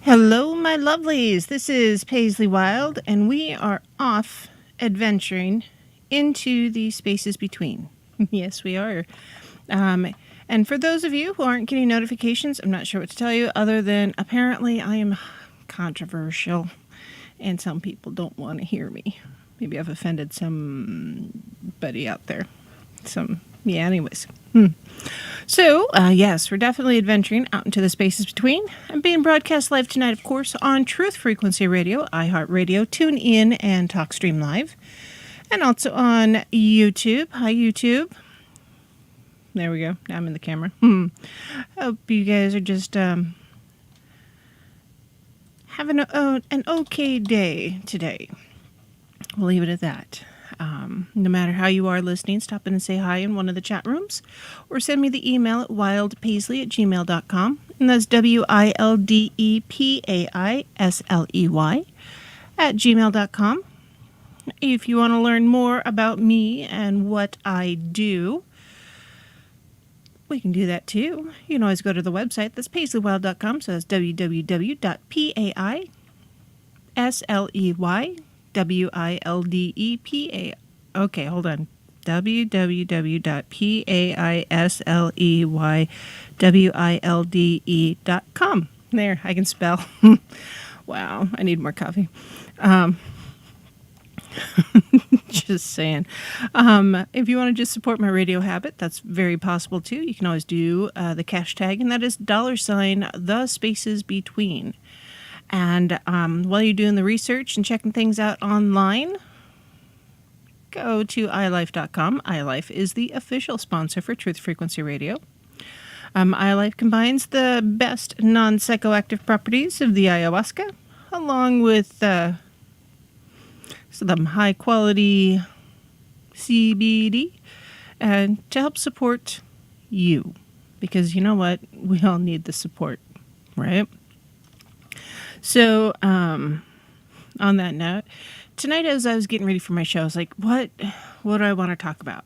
Hello, my lovelies. This is Paisley Wild, and we are off adventuring into the spaces between. Yes, we are. And for those of you who aren't getting notifications, I'm not sure what to tell you other than apparently I am controversial, and some people don't want to hear me. Maybe I've offended somebody out there. Anyways. So, yes, we're definitely adventuring out into the spaces between. I'm being broadcast live tonight, of course, on Truth Frequency Radio, iHeartRadio, TuneIn, and TalkStream Live. And also on YouTube. Hi, YouTube. There we go. Now I'm in the camera. Hope you guys are just having an okay day today. We'll leave it at that. No matter how you are listening, stop in and say hi in one of the chat rooms, or send me the email at wildepaisley@gmail.com, and that's WILDEPAISLEY @gmail.com. If you want to learn more about me and what I do, we can do that too. You can always go to the website. That's PaisleyWild.com, so that's www.PAISLEYWILDEPA. Okay, hold on. www.PAISLEYWILDE.com. There, I can spell. Wow, I need more coffee. Just saying. If you want to just support my radio habit, that's very possible too. You can always do the cash tag, and that is $TheSpacesBetween. And while you're doing the research and checking things out online, go to iLife.com. iLife is the official sponsor for Truth Frequency Radio. iLife combines the best non-psychoactive properties of the ayahuasca, along with some high-quality CBD, and to help support you. Because you know what? We all need the support, right? So, on that note, tonight as I was getting ready for my show, I was like, what do I want to talk about?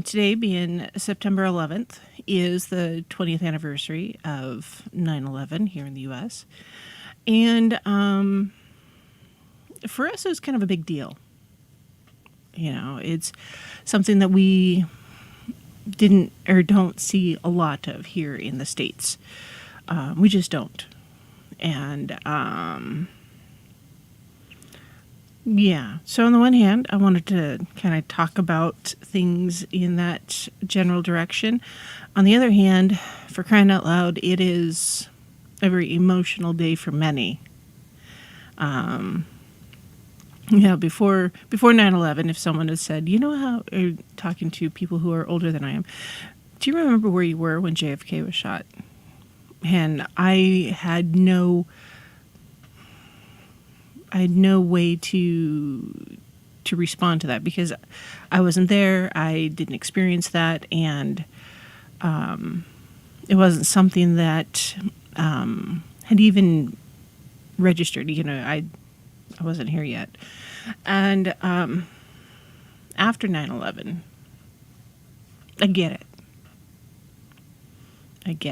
Today, being September 11th, is the 20th anniversary of 9/11 here in the U.S. And for us, it was kind of a big deal. You know, it's something that we didn't or don't see a lot of here in the States. We just don't. And, yeah. So on the one hand, I wanted to kind of talk about things in that general direction. On the other hand, for crying out loud, it is a very emotional day for many. Before 9/11, if someone had said, you know how, or talking to people who are older than I am, do you remember where you were when JFK was shot? And I had no way to respond to that because I wasn't there. I didn't experience that, and it wasn't something that had even registered. You know, I wasn't here yet. And after 9/11, I get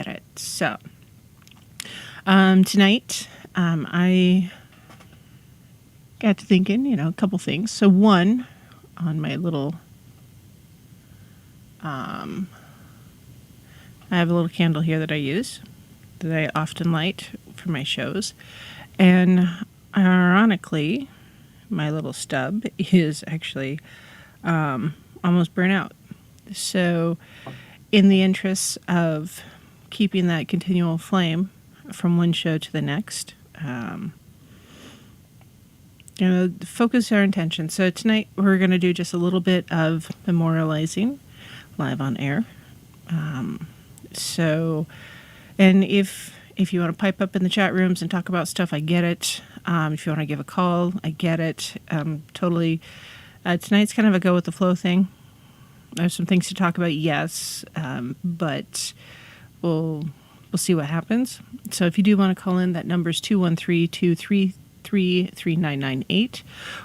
it. So tonight, I got to thinking, a couple things. So one, on my little, I have a little candle here that I use, that I often light for my shows. And ironically, my little stub is actually almost burnt out. So in the interests of keeping that continual flame from one show to the next, focus our intention. So tonight we're going to do just a little bit of memorializing live on air. And if you want to pipe up in the chat rooms and talk about stuff, I get it. If you want to give a call, I get it. Totally. Tonight's kind of a go with the flow thing. There's some things to talk about, yes, but we'll see what happens. So if you do want to call in, that number's 213-233-3998.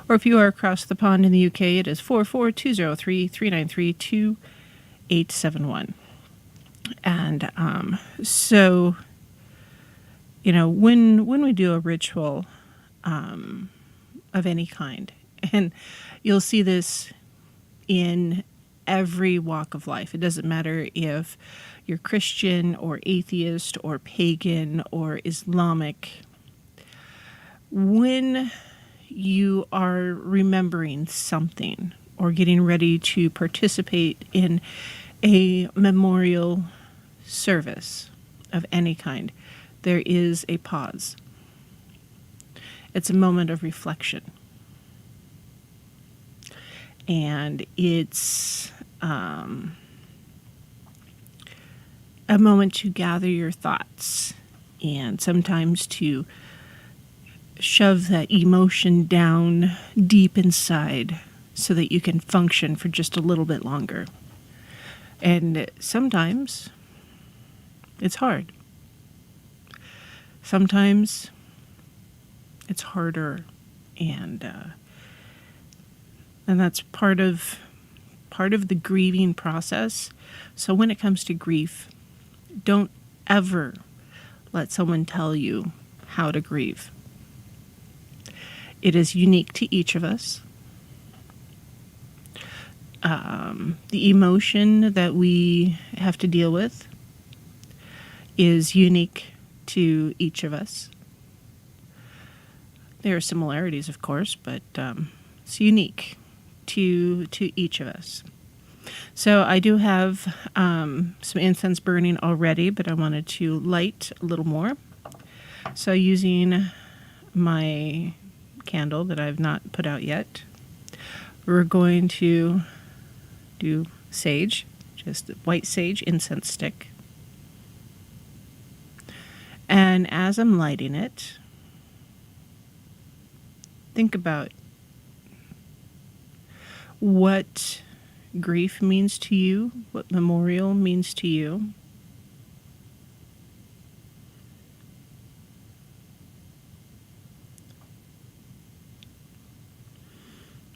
Or if you are across the pond in the UK, it is 44203-393-2871. And so when we do a ritual of any kind, and you'll see this in every walk of life. It doesn't matter if you're Christian or atheist or pagan or Islamic. When you are remembering something or getting ready to participate in a memorial service of any kind, there is a pause. It's a moment of reflection. And it's a moment to gather your thoughts and sometimes to shove that emotion down deep inside so that you can function for just a little bit longer. And sometimes it's hard. Sometimes it's harder, and that's part of the grieving process. So when it comes to grief, don't ever let someone tell you how to grieve. It is unique to each of us. The emotion that we have to deal with is unique to each of us. There are similarities, of course, but it's unique to each of us. So I do have some incense burning already, but I wanted to light a little more. So using my candle that I've not put out yet, we're going to do sage, just white sage incense stick. And as I'm lighting it, think about what grief means to you, what memorial means to you.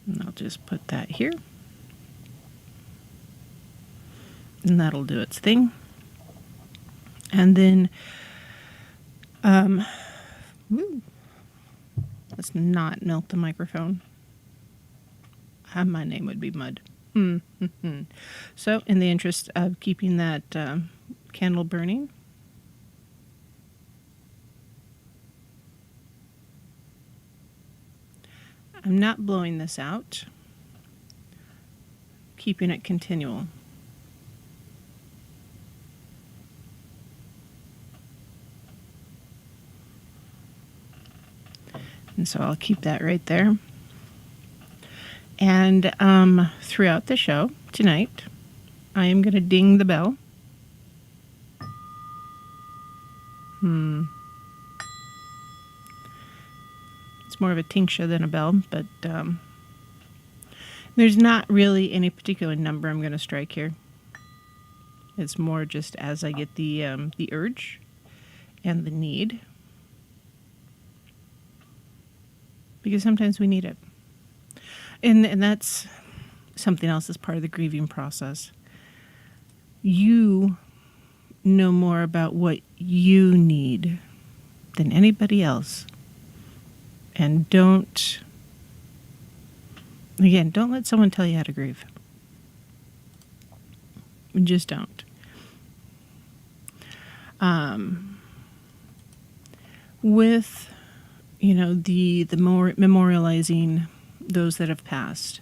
And I'll just put that here. And that'll do its thing. And then, let's not melt the microphone. My name would be Mud. So, in the interest of keeping that candle burning, I'm not blowing this out, keeping it continual. And so I'll keep that right there. And throughout the show tonight, I am going to ding the bell. It's more of a tincture than a bell, but there's not really any particular number I'm going to strike here. It's more just as I get the urge and the need. Because sometimes we need it. And that's something else that's part of the grieving process. You know more about what you need than anybody else. And don't let someone tell you how to grieve. Just don't. With the more memorializing those that have passed,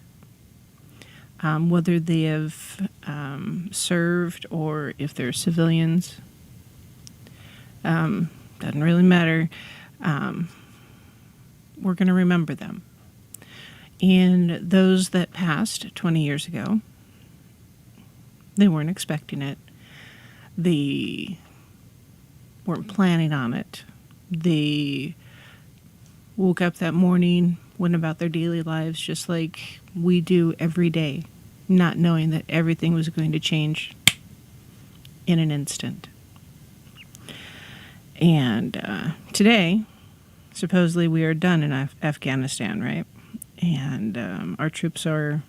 whether they have served or if they're civilians, doesn't really matter. We're going to remember them. And those that passed 20 years ago, they weren't expecting it. They weren't planning on it. They woke up that morning, went about their daily lives just like we do every day, not knowing that everything was going to change in an instant. And today, supposedly we are done in Afghanistan, right? And our troops are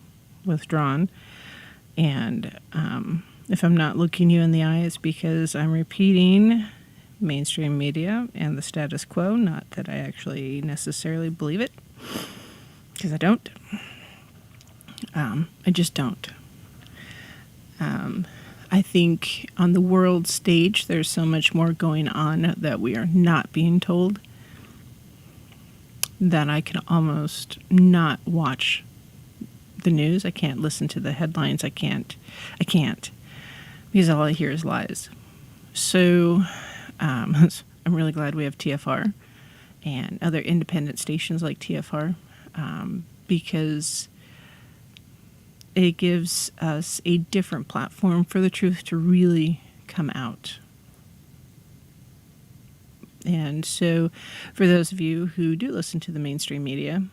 withdrawn. And if I'm not looking you in the eye, it's because I'm repeating mainstream media and the status quo. Not that I actually necessarily believe it, because I don't. I just don't. I think on the world stage, there's so much more going on that we are not being told that I can almost not watch the news. I can't listen to the headlines. I can't. Because all I hear is lies. So I'm really glad we have TFR and other independent stations like TFR, because it gives us a different platform for the truth to really come out. And so for those of you who do listen to the mainstream media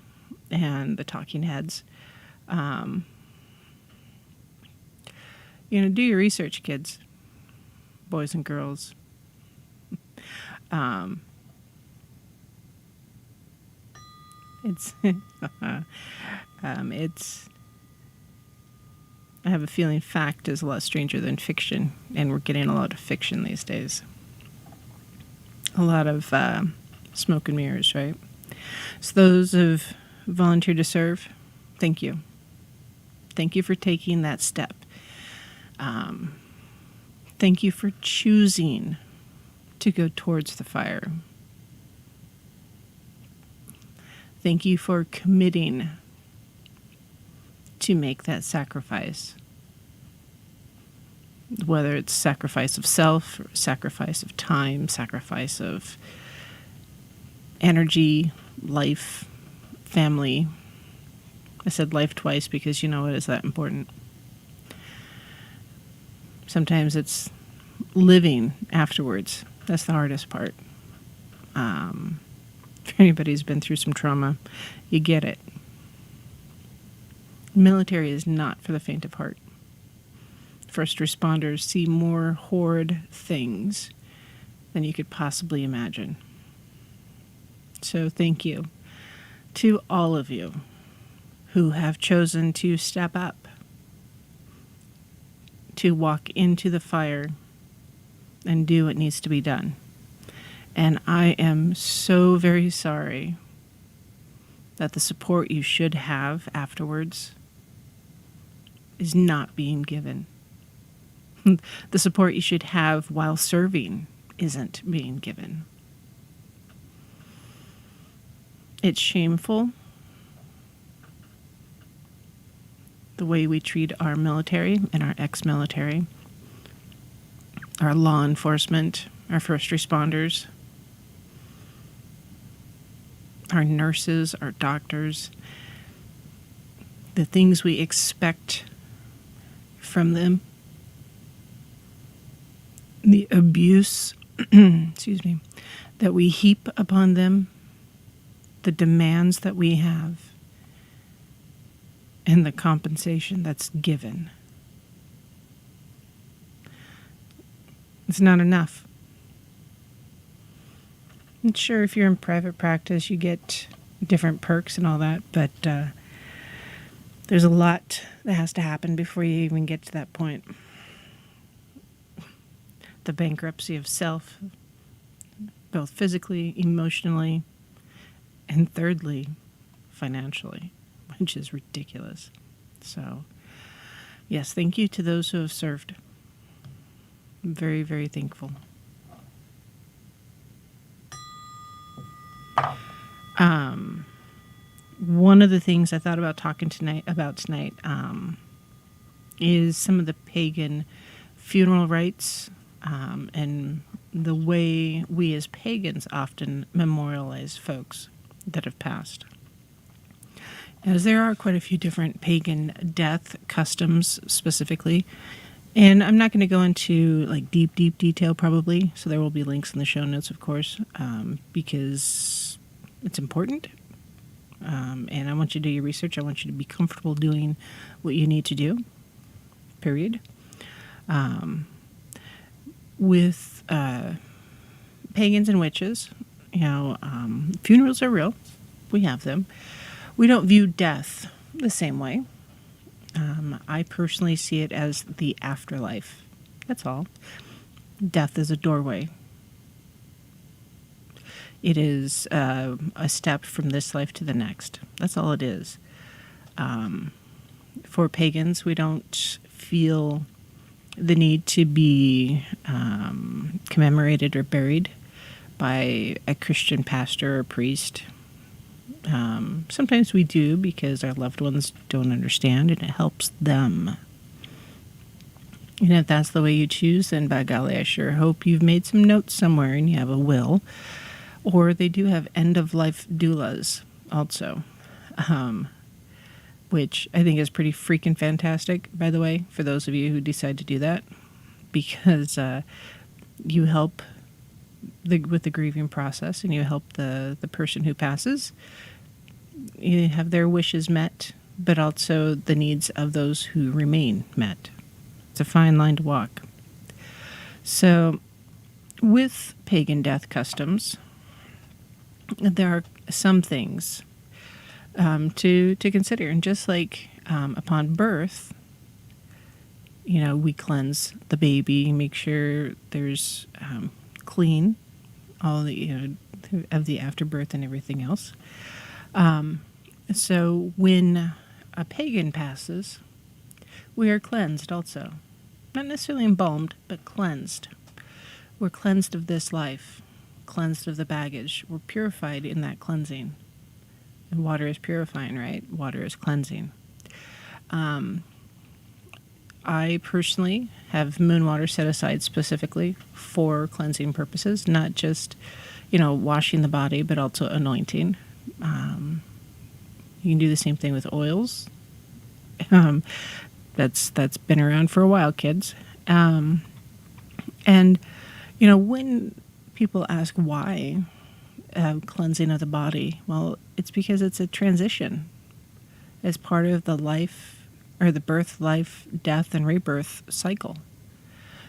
and the talking heads, do your research, kids, boys and girls. I have a feeling fact is a lot stranger than fiction, and we're getting a lot of fiction these days. A lot of smoke and mirrors, right? So those who've volunteered to serve, thank you. Thank you for taking that step. Thank you for choosing to go towards the fire. Thank you for committing to make that sacrifice. Whether it's sacrifice of self, or sacrifice of time, sacrifice of energy, life, family. I said life twice because it is that important. Sometimes it's living afterwards. That's the hardest part. If anybody's been through some trauma, you get it. Military is not for the faint of heart. First responders see more horrid things than you could possibly imagine. So thank you to all of you who have chosen to step up, to walk into the fire and do what needs to be done. And I am so very sorry that the support you should have afterwards is not being given. The support you should have while serving isn't being given. It's shameful the way we treat our military and our ex-military, our law enforcement, our first responders, our nurses, our doctors, the things we expect from them, the abuse, that we heap upon them, the demands that we have, and the compensation that's given. It's not enough. And sure, if you're in private practice, you get different perks and all that, but there's a lot that has to happen before you even get to that point. The bankruptcy of self, both physically, emotionally, and thirdly, financially, which is ridiculous. So, yes, thank you to those who have served. I'm very, very thankful. One of the things I thought about talking tonight is some of the pagan funeral rites and the way we as pagans often memorialize folks that have passed. As there are quite a few different pagan death customs specifically, and I'm not going to go into deep detail probably, so there will be links in the show notes, of course, because it's important. And I want you to do your research. I want you to be comfortable doing what you need to do, period. With pagans and witches, funerals are real. We have them. We don't view death the same way. I personally see it as the afterlife. That's all. Death is a doorway It is a step from this life to the next. That's all it is. For pagans, we don't feel the need to be commemorated or buried by a Christian pastor or priest. Sometimes we do because our loved ones don't understand and it helps them. And if that's the way you choose, then by golly, I sure hope you've made some notes somewhere and you have a will. Or they do have end-of-life doulas also, which I think is pretty freaking fantastic, by the way, for those of you who decide to do that, because you help with the grieving process and you help the person who passes. You have their wishes met, but also the needs of those who remain met. It's a fine line to walk. So, with pagan death customs, there are some things to consider. And just like upon birth, we cleanse the baby, make sure there's clean, all the of the afterbirth and everything else. So when a pagan passes, we are cleansed also. Not necessarily embalmed, but cleansed. We're cleansed of this life, cleansed of the baggage. We're purified in that cleansing. And water is purifying, right? Water is cleansing. I personally have moon water set aside specifically for cleansing purposes, not just, washing the body, but also anointing. You can do the same thing with oils. That's been around for a while, kids. And when people ask why cleansing of the body, well, it's because it's a transition as part of the life, or the birth, life, death, and rebirth cycle.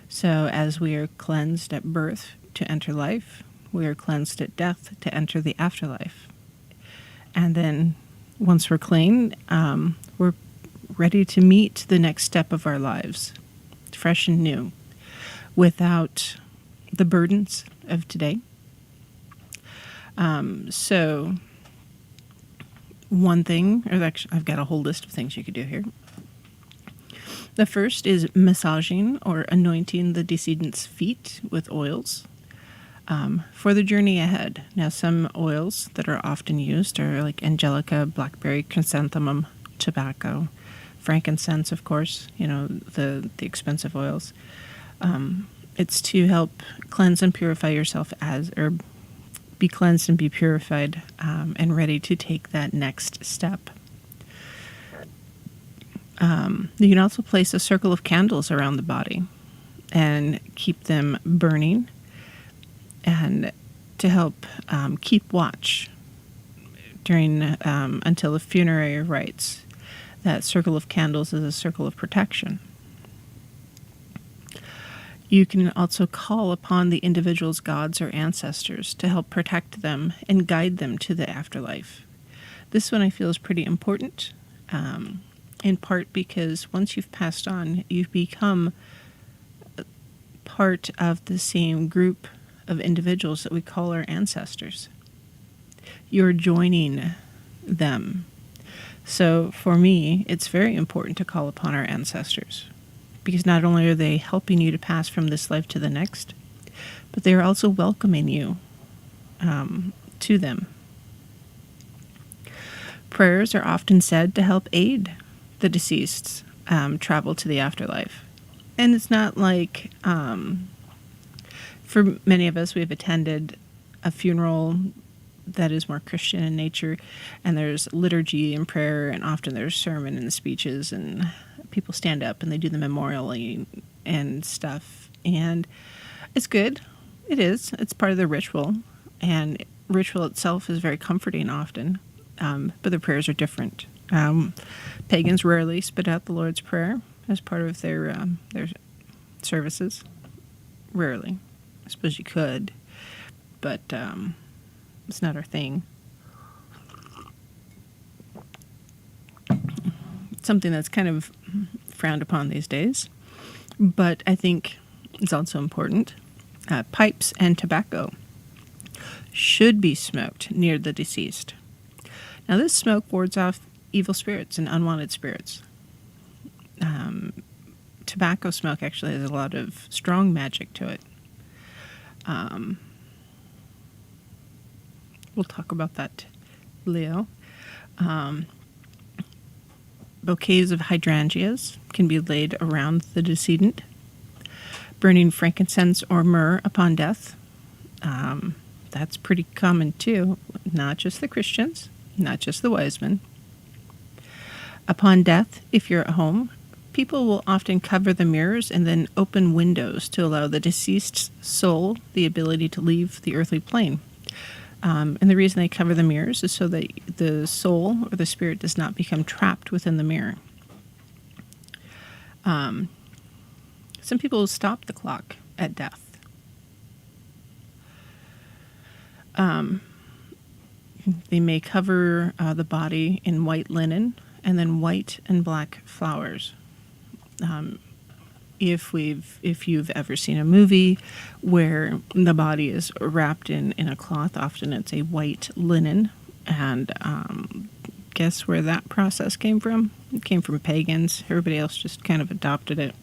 So as we are cleansed at birth to enter life, we are cleansed at death to enter the afterlife. And then once we're clean, we're ready to meet the next step of our lives, fresh and new, without the burdens of today. So one thing, or actually I've got a whole list of things you could do here. The first is massaging or anointing the decedent's feet with oils for the journey ahead. Now, some oils that are often used are like angelica, blackberry, chrysanthemum, tobacco, frankincense, of course, the expensive oils. It's to help cleanse and purify yourself or be cleansed and be purified and ready to take that next step. You can also place a circle of candles around the body and keep them burning, and to help keep watch during until the funerary rites. That circle of candles is a circle of protection. You can also call upon the individual's gods or ancestors to help protect them and guide them to the afterlife. This one I feel is pretty important. In part because once you've passed on, you've become part of the same group of individuals that we call our ancestors. You're joining them. So for me, it's very important to call upon our ancestors, because not only are they helping you to pass from this life to the next, but they are also welcoming you to them. Prayers are often said to help aid the deceased's travel to the afterlife. And it's not like, for many of us, we've attended a funeral that is more Christian in nature, and there's liturgy and prayer, and often there's sermon and speeches, and people stand up and they do the memorial and stuff. And it's good. It is. It's part of the ritual, and ritual itself is very comforting often, but the prayers are different. Pagans rarely spit out the Lord's Prayer as part of their services. Rarely. I suppose you could, but it's not our thing. It's something that's kind of frowned upon these days, but I think it's also important. Pipes and tobacco should be smoked near the deceased. Now, this smoke wards off evil spirits and unwanted spirits. Tobacco smoke actually has a lot of strong magic to it. We'll talk about that, Leo. Bouquets of hydrangeas can be laid around the decedent. Burning frankincense or myrrh upon death. That's pretty common too, not just the Christians, not just the wise men. Upon death, if you're at home, people will often cover the mirrors and then open windows to allow the deceased's soul the ability to leave the earthly plane. And the reason they cover the mirrors is so that the soul or the spirit does not become trapped within the mirror. Some people will stop the clock at death. They may cover the body in white linen and then white and black flowers. If you've ever seen a movie where the body is wrapped in a cloth, often it's a white linen. And guess where that process came from? It came from pagans. Everybody else just kind of adopted it.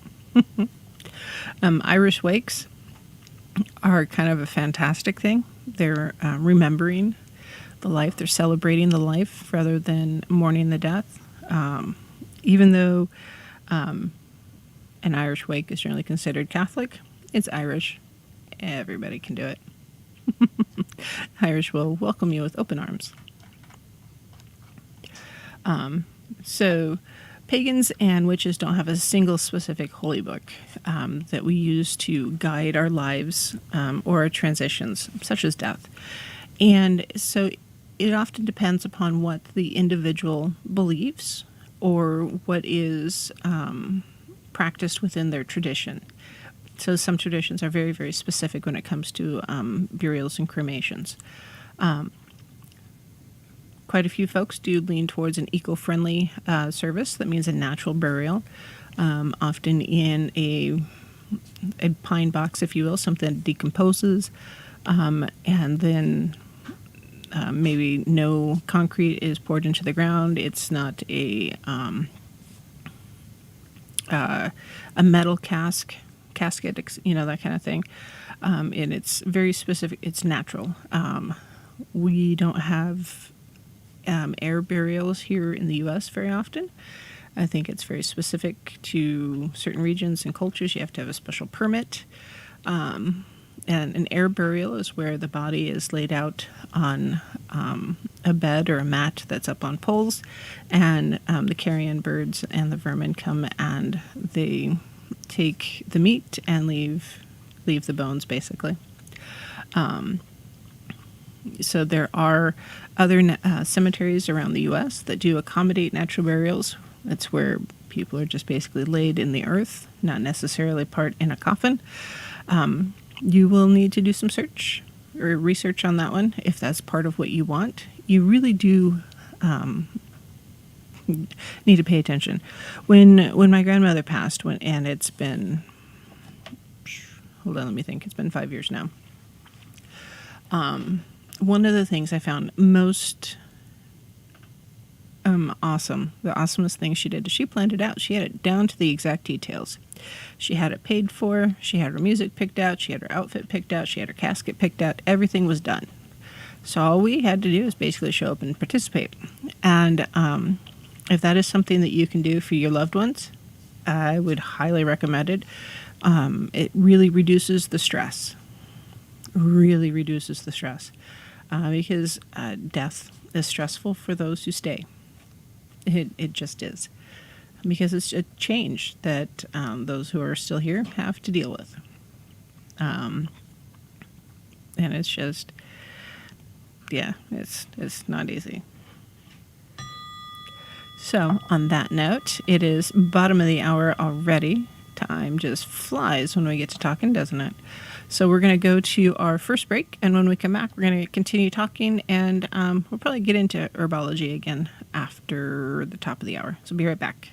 Irish wakes are kind of a fantastic thing. They're remembering the life. They're celebrating the life rather than mourning the death. Even though an Irish wake is generally considered Catholic, it's Irish. Everybody can do it. Irish will welcome you with open arms. So pagans and witches don't have a single specific holy book that we use to guide our lives or our transitions, such as death. And so it often depends upon what the individual believes or what is practiced within their tradition. So some traditions are very, very specific when it comes to burials and cremations. Quite a few folks do lean towards an eco-friendly service. That means a natural burial, often in a pine box, if you will, something that decomposes, and then maybe no concrete is poured into the ground. It's not a metal casket, that kind of thing. And it's very specific. It's natural. We don't have air burials here in the U.S. very often. I think it's very specific to certain regions and cultures. You have to have a special permit. And an air burial is where the body is laid out on a bed or a mat that's up on poles, and the carrion birds and the vermin come and they take the meat and leave the bones, basically. So there are other cemeteries around the U.S. that do accommodate natural burials. That's where people are just basically laid in the earth, not necessarily part in a coffin. You will need to do some search or research on that one if that's part of what you want. You really do need to pay attention. When my grandmother passed, and it's been, hold on, let me think, it's been 5 years now. One of the things I found most awesome, the awesomest thing she did is she planned it out. She had it down to the exact details. She had it paid for. She had her music picked out. She had her outfit picked out. She had her casket picked out. Everything was done. So all we had to do is basically show up and participate. And if that is something that you can do for your loved ones, I would highly recommend it. It really reduces the stress. Really reduces the stress. Because death is stressful for those who stay. It just is. Because it's a change that those who are still here have to deal with. And it's just, it's not easy. So, on that note, it is bottom of the hour already. Time just flies when we get to talking, doesn't it? So we're going to go to our first break, and when we come back, we're going to continue talking, and we'll probably get into herbology again after the top of the hour. So be right back.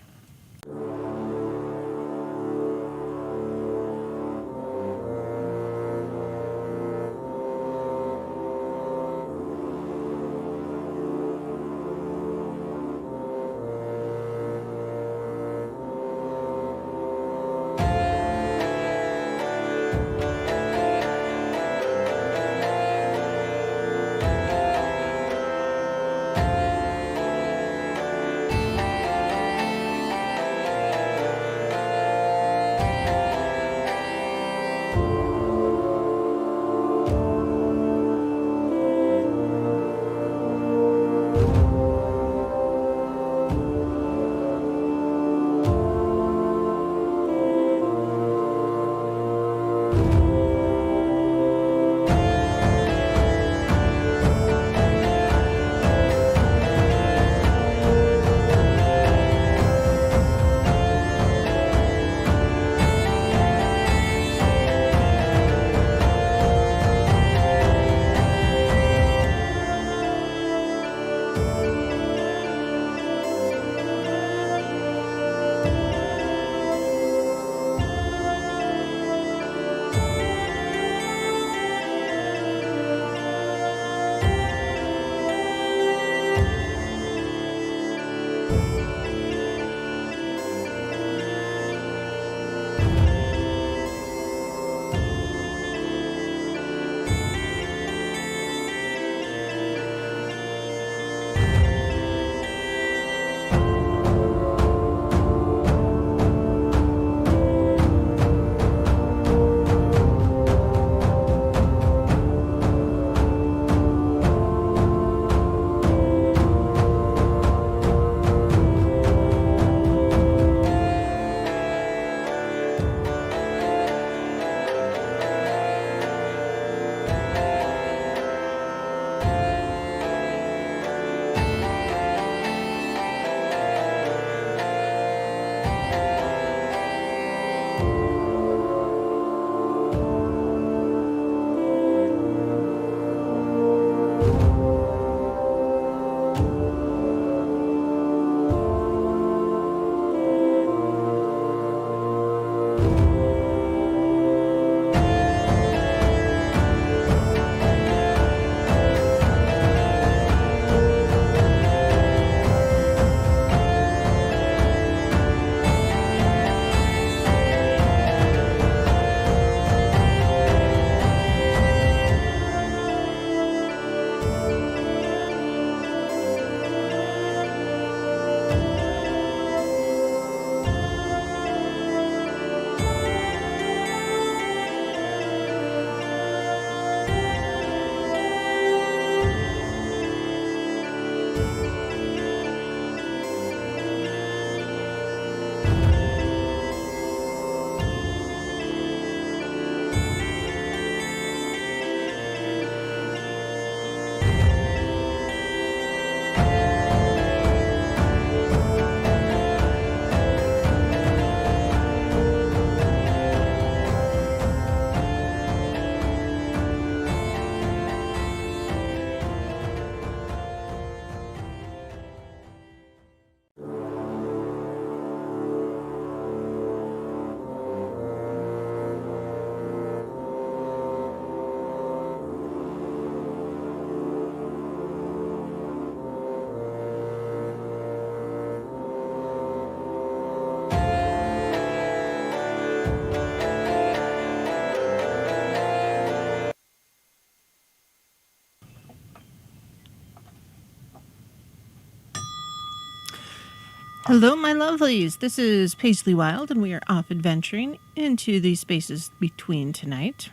Hello, my lovelies. This is Paisley Wild, and we are off adventuring into the spaces between tonight.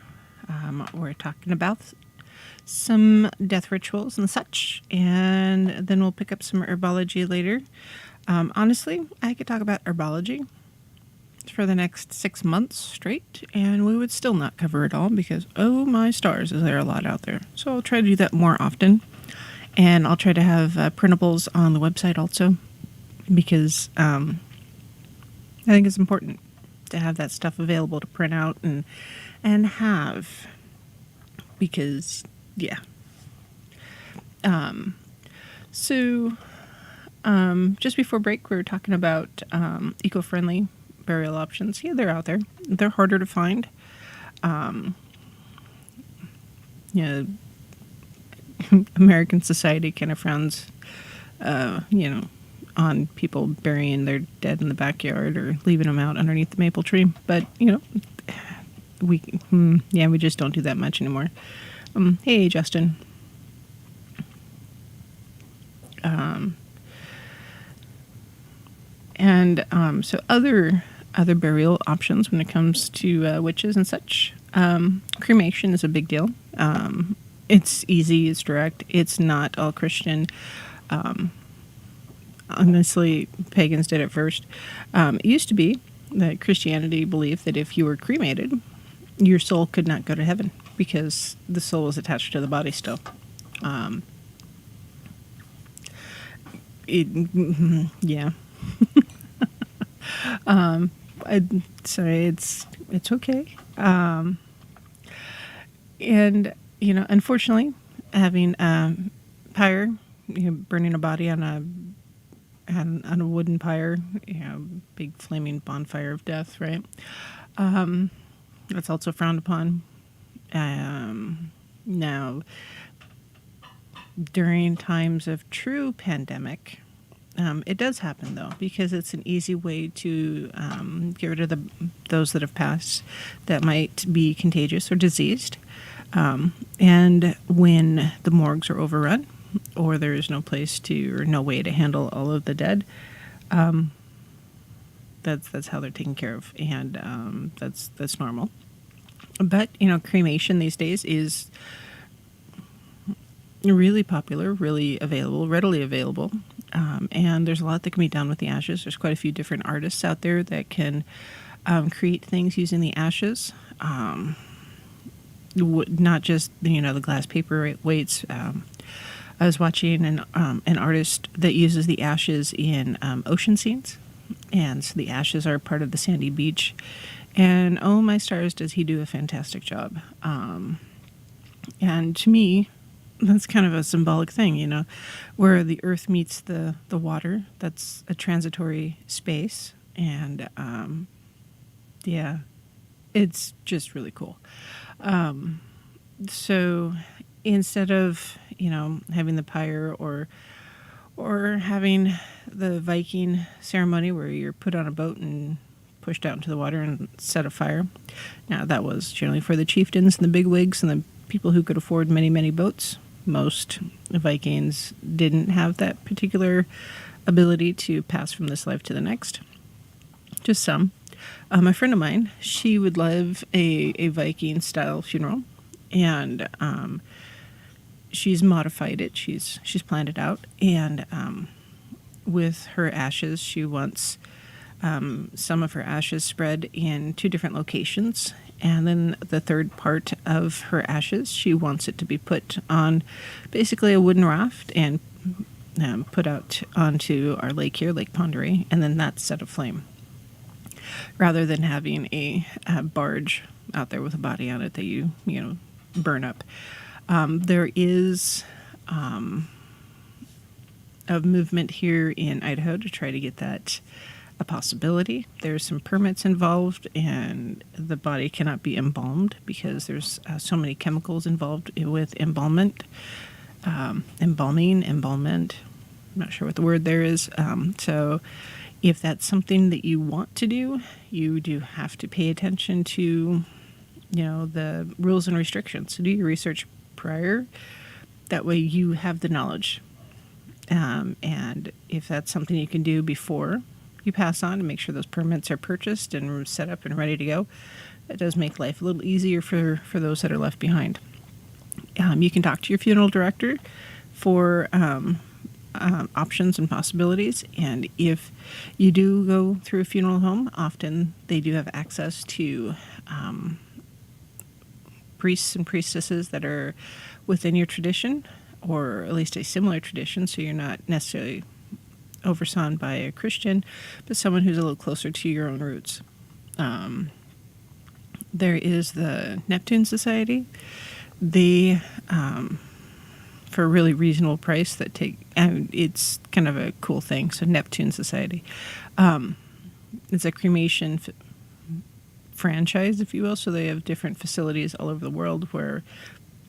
We're talking about some death rituals and such, and then we'll pick up some herbology later. Honestly, I could talk about herbology for the next 6 months straight, and we would still not cover it all because, oh my stars, is there a lot out there. So I'll try to do that more often, and I'll try to have printables on the website also, because I think it's important to have that stuff available to print out and have, because yeah. Just before break, we were talking about eco-friendly burial options. Yeah, they're out there. They're harder to find. American society kind of frowns, on people burying their dead in the backyard or leaving them out underneath the maple tree. But, we just don't do that much anymore. Hey, Justin. So other burial options when it comes to witches and such. Cremation is a big deal. It's easy, it's direct, it's not all Christian. Honestly, pagans did it first. It used to be that Christianity believed that if you were cremated, your soul could not go to heaven because the soul was attached to the body still. Yeah. Sorry, it's okay. Unfortunately, having pyre, burning a body on a wooden pyre, big flaming bonfire of death, right? That's also frowned upon. Now, during times of true pandemic, it does happen though, because it's an easy way to get rid of those that have passed that might be contagious or diseased. And when the morgues are overrun, or there is no place or no way to handle all of the dead, that's how they're taken care of, and that's normal. But cremation these days is really popular, really available, readily available, and there's a lot that can be done with the ashes. There's quite a few different artists out there that can create things using the ashes. Not just the glass paper weights. I was watching an artist that uses the ashes in ocean scenes, and so the ashes are part of the sandy beach. And oh my stars, does he do a fantastic job! And to me, that's kind of a symbolic thing, where the earth meets the water. That's a transitory space, and it's just really cool. So instead of having the pyre or having the Viking ceremony where you're put on a boat and pushed out into the water and set afire. Now, that was generally for the chieftains and the bigwigs and the people who could afford many, many boats. Most Vikings didn't have that particular ability to pass from this life to the next. Just some. A friend of mine, she would love a Viking-style funeral, and she's modified it. She's planned it out, and with her ashes, she wants some of her ashes spread in 2 different locations, and then the third part of her ashes, she wants it to be put on basically a wooden raft and put out onto our lake here, Lake Ponderay, and then that's set aflame, rather than having a barge out there with a body on it that you burn up. There is a movement here in Idaho to try to get that a possibility. There's some permits involved, and the body cannot be embalmed because there's so many chemicals involved with embalming, embalmment. I'm not sure what the word there is. So if that's something that you want to do, you do have to pay attention to, the rules and restrictions. So do your research prior. That way you have the knowledge And if that's something you can do before you pass on, to make sure those permits are purchased and set up and ready to go, it does make life a little easier for those that are left behind. You can talk to your funeral director for options and possibilities. And if you do go through a funeral home, often they do have access to priests and priestesses that are within your tradition, or at least a similar tradition, so you're not necessarily oversawn by a Christian, but someone who's a little closer to your own roots. There is the Neptune Society. They, for a really reasonable price, it's kind of a cool thing. So Neptune Society, it's a cremation franchise, if you will. So they have different facilities all over the world where,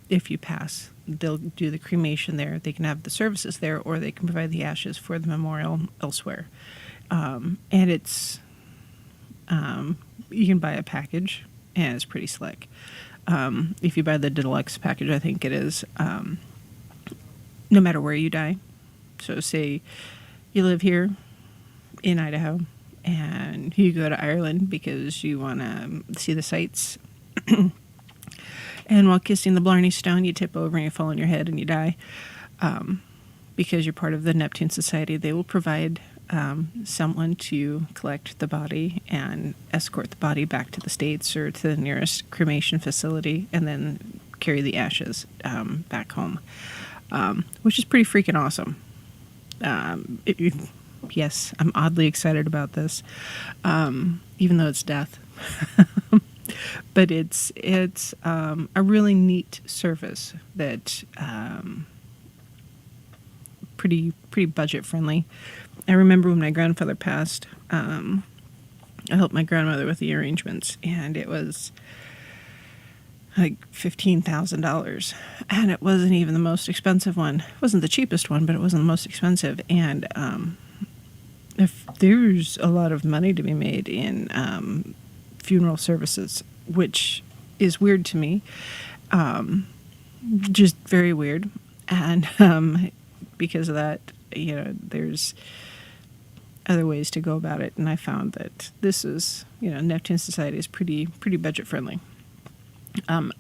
if you pass, they'll do the cremation there. They can have the services there, or they can provide the ashes for the memorial elsewhere. And it's, you can buy a package, and it's pretty slick. If you buy the deluxe package, I think it is, no matter where you die. So say you live here in Idaho, and you go to Ireland because you want to see the sights. And while kissing the Blarney Stone, you tip over and you fall on your head and you die. Because you're part of the Neptune Society, they will provide someone to collect the body and escort the body back to the States or to the nearest cremation facility, and then carry the ashes back home, which is pretty freaking awesome. Yes, I'm oddly excited about this, even though it's death. But it's a really neat service that pretty budget friendly. I remember when my grandfather passed, I helped my grandmother with the arrangements, and it was like $15,000, and it wasn't even the most expensive one. It wasn't the cheapest one, but it wasn't the most expensive. And if there's a lot of money to be made in funeral services, which is weird to me, just very weird. And because of that, there's other ways to go about it. And I found that this is, Neptune Society is pretty budget friendly.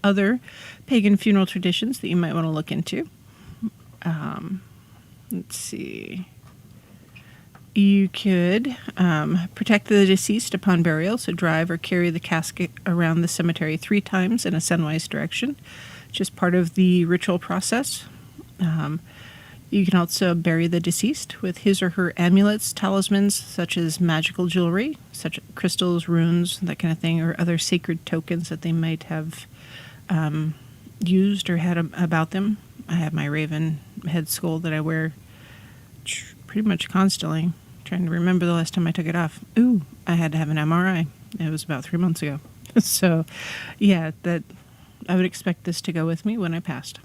Other pagan funeral traditions that you might want to look into. Let's see. You could protect the deceased upon burial, so drive or carry the casket around the cemetery 3 times in a sunwise direction, just part of the ritual process. You can also bury the deceased with his or her amulets, talismans, such as magical jewelry, such as crystals, runes, that kind of thing, or other sacred tokens that they might have used or had about them. I have my raven head skull that I wear pretty much constantly. Trying to remember the last time I took it off. Ooh, I had to have an MRI. It was about 3 months ago. So, yeah, that I would expect this to go with me when I passed.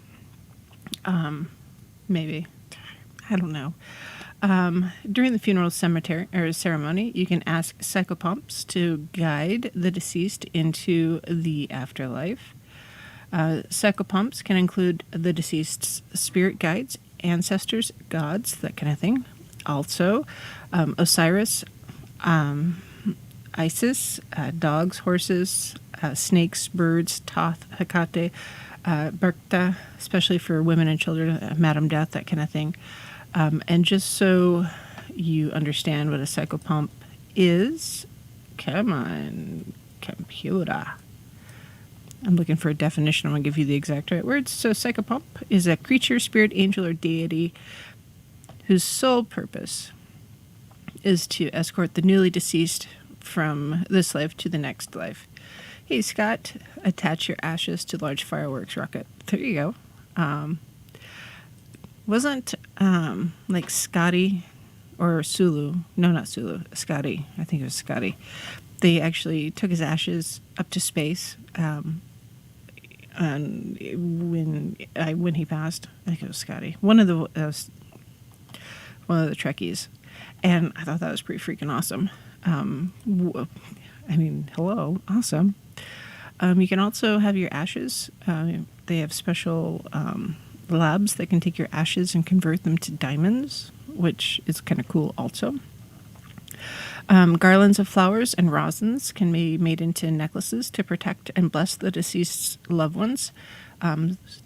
Maybe. I don't know. During the funeral ceremony, you can ask psychopomps to guide the deceased into the afterlife. Psychopomps can include the deceased's spirit guides, ancestors, gods, that kind of thing. Also, Osiris, Isis, dogs, horses, snakes, birds, Thoth, Hecate, Berkta, especially for women and children, Madam Death, that kind of thing. And just so you understand what a psychopomp is, come on, computer. I'm looking for a definition. I'm going to give you the exact right words. So psychopomp is a creature, spirit, angel, or deity whose sole purpose is to escort the newly deceased from this life to the next life. Hey, Scott, attach your ashes to large fireworks rocket. There you go. Wasn't like Scotty or Sulu? No, not Sulu. Scotty. I think it was Scotty. They actually took his ashes up to space. And when he passed, I think it was Scotty. One of the Trekkies, and I thought that was pretty freaking awesome. Hello, awesome. You can also have your ashes. They have special labs that can take your ashes and convert them to diamonds, which is kind of cool also. Garlands of flowers and rosins can be made into necklaces to protect and bless the deceased's loved ones,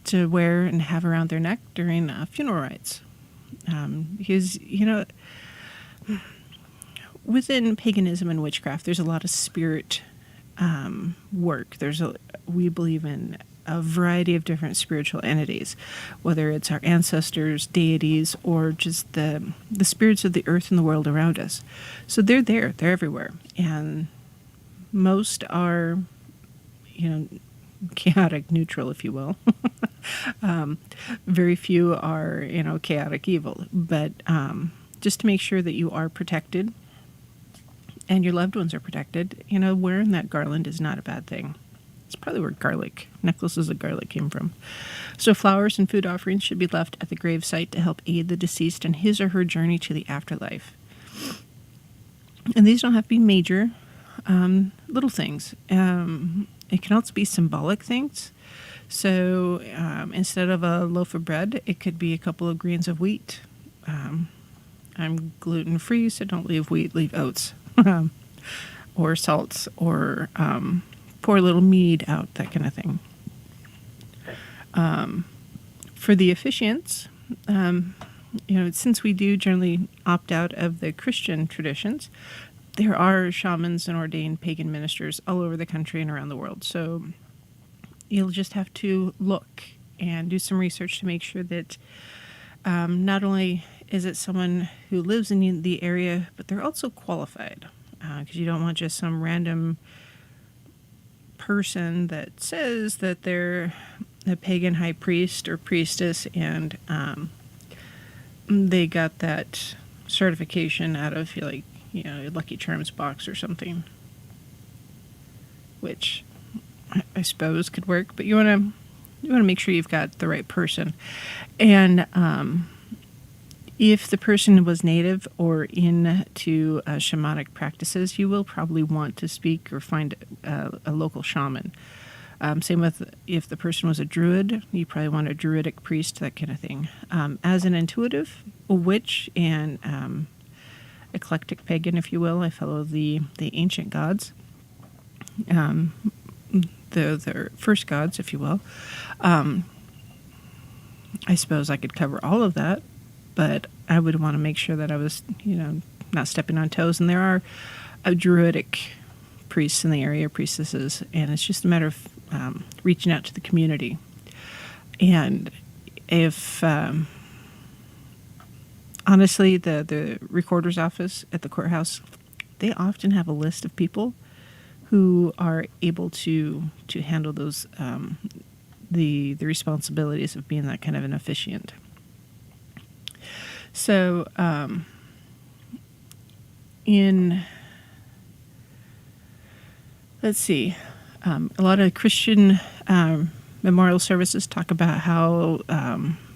to wear and have around their neck during funeral rites. Because, within paganism and witchcraft, there's a lot of spirit work. We believe in a variety of different spiritual entities, whether it's our ancestors, deities, or just the spirits of the earth and the world around us. So they're there, they're everywhere. And most are, chaotic neutral, if you will. Very few are, chaotic evil. But just to make sure that you are protected and your loved ones are protected, wearing that garland is not a bad thing. It's probably where necklaces of garlic came from. So flowers and food offerings should be left at the grave site to help aid the deceased in his or her journey to the afterlife. And these don't have to be major, little things. It can also be symbolic things. So instead of a loaf of bread, it could be a couple of grains of wheat. I'm gluten-free, so don't leave wheat, leave oats. Or salts, or pour a little mead out, that kind of thing. For the officiants, since we do generally opt out of the Christian traditions, there are shamans and ordained pagan ministers all over the country and around the world. So you'll just have to look and do some research to make sure that not only is it someone who lives in the area, but they're also qualified. Because you don't want just some random person that says that they're a pagan high priest or priestess and they got that certification out of a Lucky Charms box or something, which I suppose could work. But you want to make sure you've got the right person. And if the person was native or into shamanic practices, you will probably want to speak or find a local shaman. Same with if the person was a druid, you probably want a druidic priest, that kind of thing. As an intuitive, a witch, and eclectic pagan, if you will, I follow the ancient gods, the first gods, if you will. I suppose I could cover all of that, but I would want to make sure that I was, not stepping on toes. And there are druidic priests in the area, priestesses, and it's just a matter of reaching out to the community. And if, honestly, the recorder's office at the courthouse, they often have a list of people who are able to handle those, the responsibilities of being that kind of an officiant. So, let's see, a lot of Christian memorial services talk about how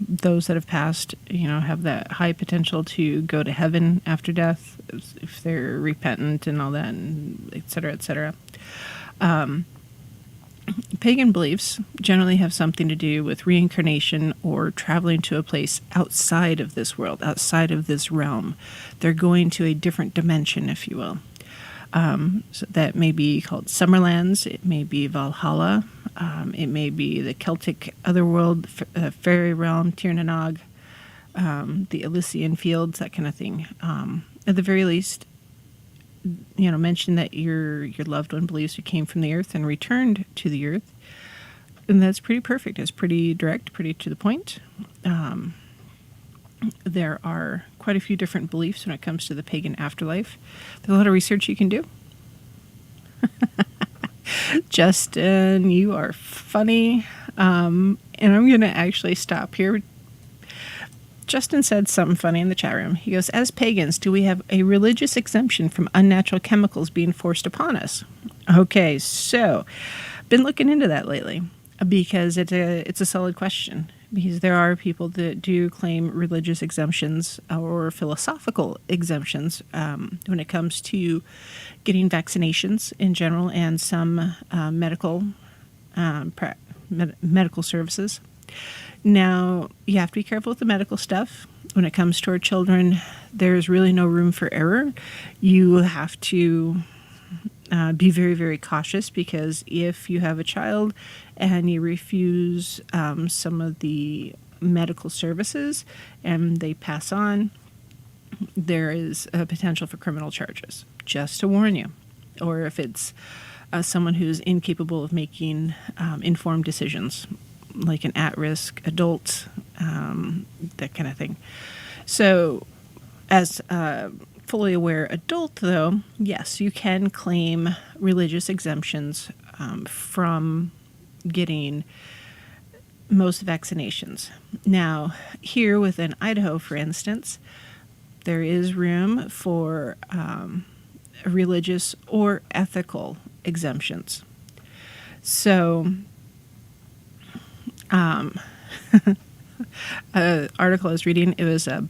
those that have passed, have that high potential to go to heaven after death if they're repentant and all that, and et cetera, et cetera. Pagan beliefs generally have something to do with reincarnation or traveling to a place outside of this world, outside of this realm. They're going to a different dimension, if you will. So that may be called Summerlands. It may be Valhalla. It may be the Celtic otherworld, fairy realm, Tirnanog, the Elysian fields, that kind of thing. At the very least, mention that your loved one believes you came from the earth and returned to the earth. And that's pretty perfect. It's pretty direct, pretty to the point. There are quite a few different beliefs when it comes to the pagan afterlife. There's a lot of research you can do. Justin, you are funny. And I'm going to actually stop here. Justin said something funny in the chat room. He goes, as pagans, do we have a religious exemption from unnatural chemicals being forced upon us? Okay, so been looking into that lately because it's a solid question. Because there are people that do claim religious exemptions or philosophical exemptions when it comes to getting vaccinations in general and some medical medical services. Now, you have to be careful with the medical stuff. When it comes to our children, there's really no room for error. You have to be very, very cautious, because if you have a child and you refuse some of the medical services and they pass on, there is a potential for criminal charges, just to warn you. Or if it's someone who's incapable of making informed decisions, like an at-risk adult, that kind of thing. So, as a fully aware adult, though, yes, you can claim religious exemptions from getting most vaccinations. Now, here within Idaho, for instance, there is room for religious or ethical exemptions. So, an article I was reading, it was a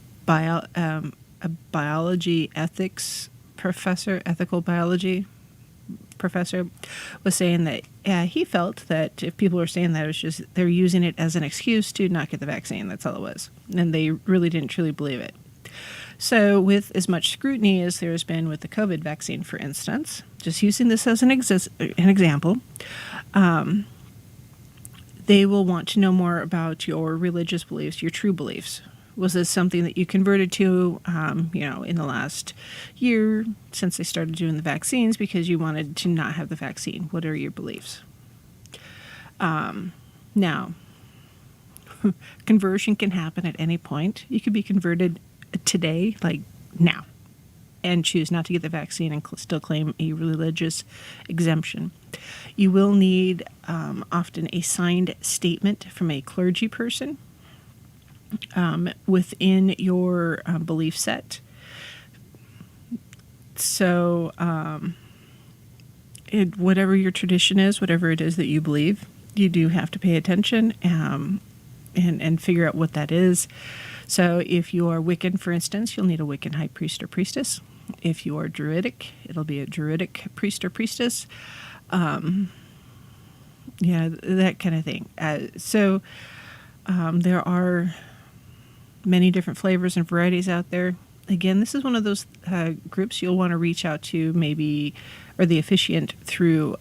biology ethics professor, ethical biology professor, was saying that he felt that if people were saying that, it was just they're using it as an excuse to not get the vaccine. That's all it was. And they really didn't truly believe it. So with as much scrutiny as there has been with the COVID vaccine, for instance, just using this as an example, they will want to know more about your religious beliefs, your true beliefs. Was this something that you converted to, in the last year since they started doing the vaccines because you wanted to not have the vaccine? What are your beliefs? Now, conversion can happen at any point. You could be converted today, like now, and choose not to get the vaccine and still claim a religious exemption. You will need often a signed statement from a clergy person within your belief set. So whatever your tradition is, whatever it is that you believe, you do have to pay attention and figure out what that is. So if you are Wiccan, for instance, you'll need a Wiccan high priest or priestess. If you are Druidic, it'll be a Druidic priest or priestess. That kind of thing. So there are many different flavors and varieties out there. Again, this is one of those groups you'll want to reach out to, maybe, or the officiant through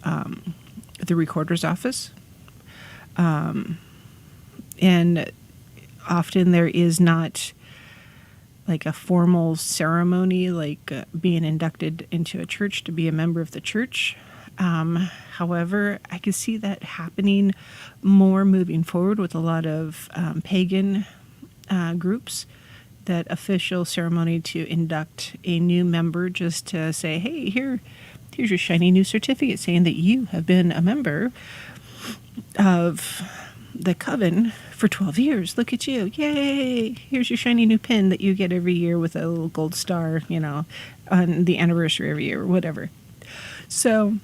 the recorder's office. And often there is not like a formal ceremony, like being inducted into a church to be a member of the church. However, I can see that happening more moving forward with a lot of pagan groups, that official ceremony to induct a new member, just to say, hey, here's your shiny new certificate saying that you have been a member of the coven for 12 years. Look at you. Yay. Here's your shiny new pin that you get every year with a little gold star, on the anniversary every year or whatever. So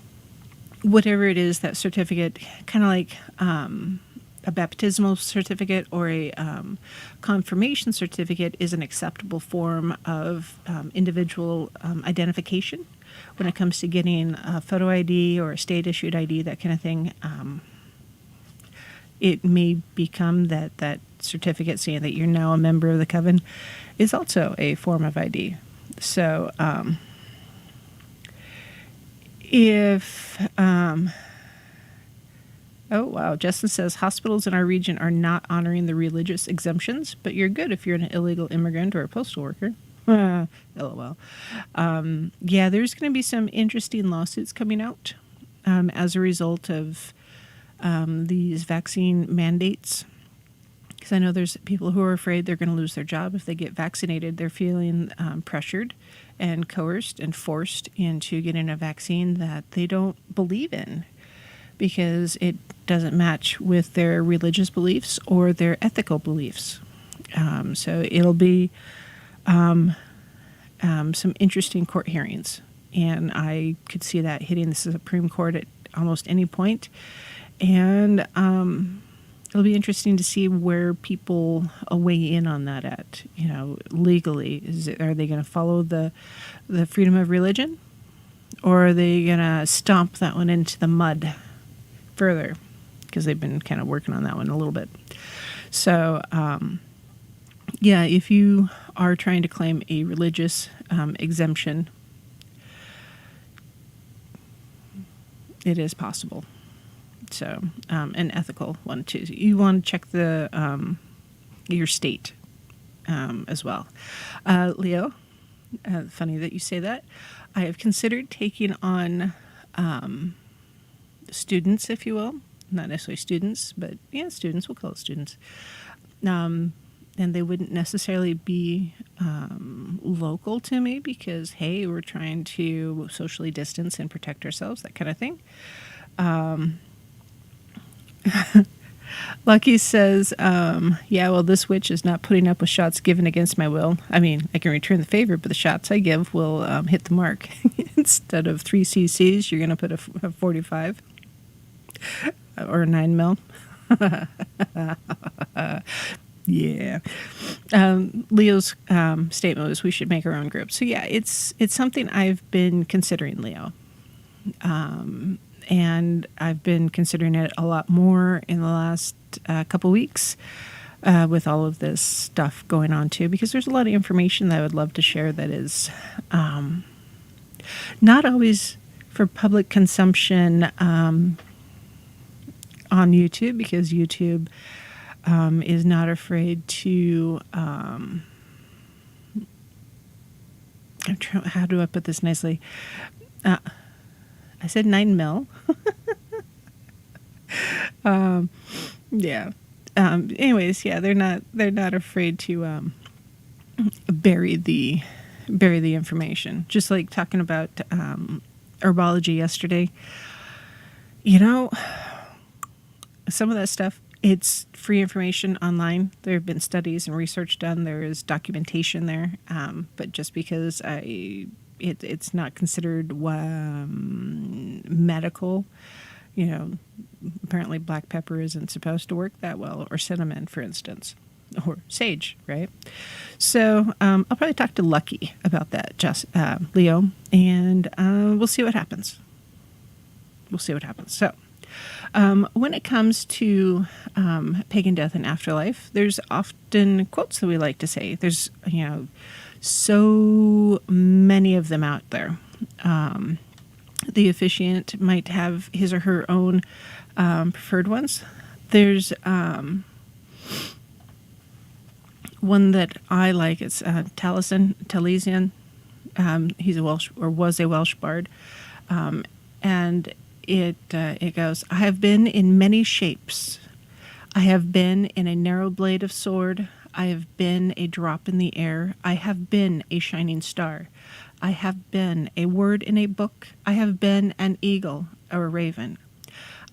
whatever it is, that certificate, kind of like a baptismal certificate or a confirmation certificate, is an acceptable form of individual identification when it comes to getting a photo ID or a state-issued ID, that kind of thing. It may become that certificate saying that you're now a member of the coven is also a form of ID. So oh, wow. Justin says hospitals in our region are not honoring the religious exemptions, but you're good if you're an illegal immigrant or a postal worker. LOL. There's going to be some interesting lawsuits coming out as a result of these vaccine mandates. Because I know there's people who are afraid they're going to lose their job if they get vaccinated. They're feeling pressured and coerced and forced into getting a vaccine that they don't believe in, because it doesn't match with their religious beliefs or their ethical beliefs. So it'll be some interesting court hearings. And I could see that hitting the Supreme Court at almost any point. And it'll be interesting to see where people weigh in on that at, legally. Are they going to follow the freedom of religion? Or are they going to stomp that one into the mud further, because they've been kind of working on that one a little bit. So, yeah, if you are trying to claim a religious exemption, it is possible. So, an ethical one too. You want to check your state as well. Leo, funny that you say that. I have considered taking on students, if you will. Not necessarily students, but yeah, students. We'll call it students. And they wouldn't necessarily be local to me because, hey, we're trying to socially distance and protect ourselves, that kind of thing. Lucky says, yeah, well, this witch is not putting up with shots given against my will. I mean, I can return the favor, but the shots I give will hit the mark. Instead of 3 cc's, you're going to put a 45 or a 9 mil. Yeah. Leo's statement was we should make our own group. So yeah, it's something I've been considering, Leo. And I've been considering it a lot more in the last couple weeks with all of this stuff going on too, because there's a lot of information that I would love to share that is not always for public consumption on YouTube, because YouTube is not afraid to how do I put this nicely? I said 9 mil. Yeah. Anyways, yeah, they're not afraid to bury the information. Just like talking about herbology yesterday. You know, some of that stuff, it's free information online. There have been studies and research done. There is documentation there. But just because it's not considered medical, you know, apparently black pepper isn't supposed to work that well, or cinnamon, for instance, or sage, right? So I'll probably talk to Lucky about that, Leo, and we'll see what happens. So when it comes to pagan death and afterlife, there's often quotes that we like to say. There's, you know, so many of them out there. The officiant might have his or her own preferred ones. There's one that I like. It's Taliesin. He's a Welsh, or was a Welsh bard, and it goes, I have been in many shapes. I have been in a narrow blade of sword. I have been a drop in the air. I have been a shining star. I have been a word in a book. I have been an eagle or a raven.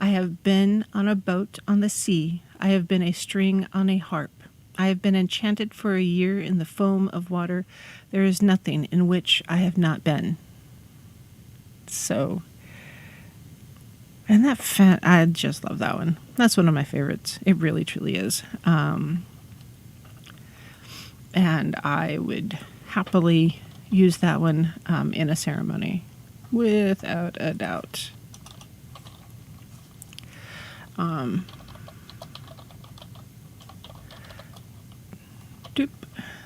I have been on a boat on the sea. I have been a string on a harp. I have been enchanted for a year in the foam of water. There is nothing in which I have not been. So, and I just love that one. That's one of my favorites. It really, truly is. And I would happily use that one in a ceremony, without a doubt.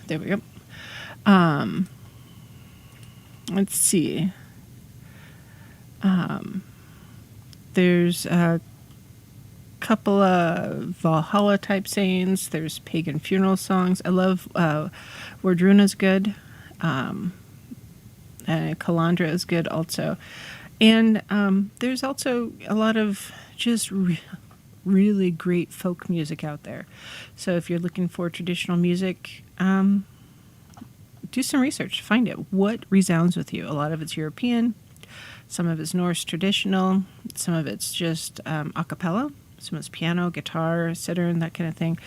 There we go. Let's see. There's a couple of Valhalla type sayings. There's pagan funeral songs. I love Wardruna's good. And Calandra is good also. And there's also a lot of just really great folk music out there. So if you're looking for traditional music, do some research. Find it. What resounds with you? A lot of it's European. Some of it's Norse traditional. Some of it's just a cappella. Some of it's piano, guitar, sitar, that kind of thing.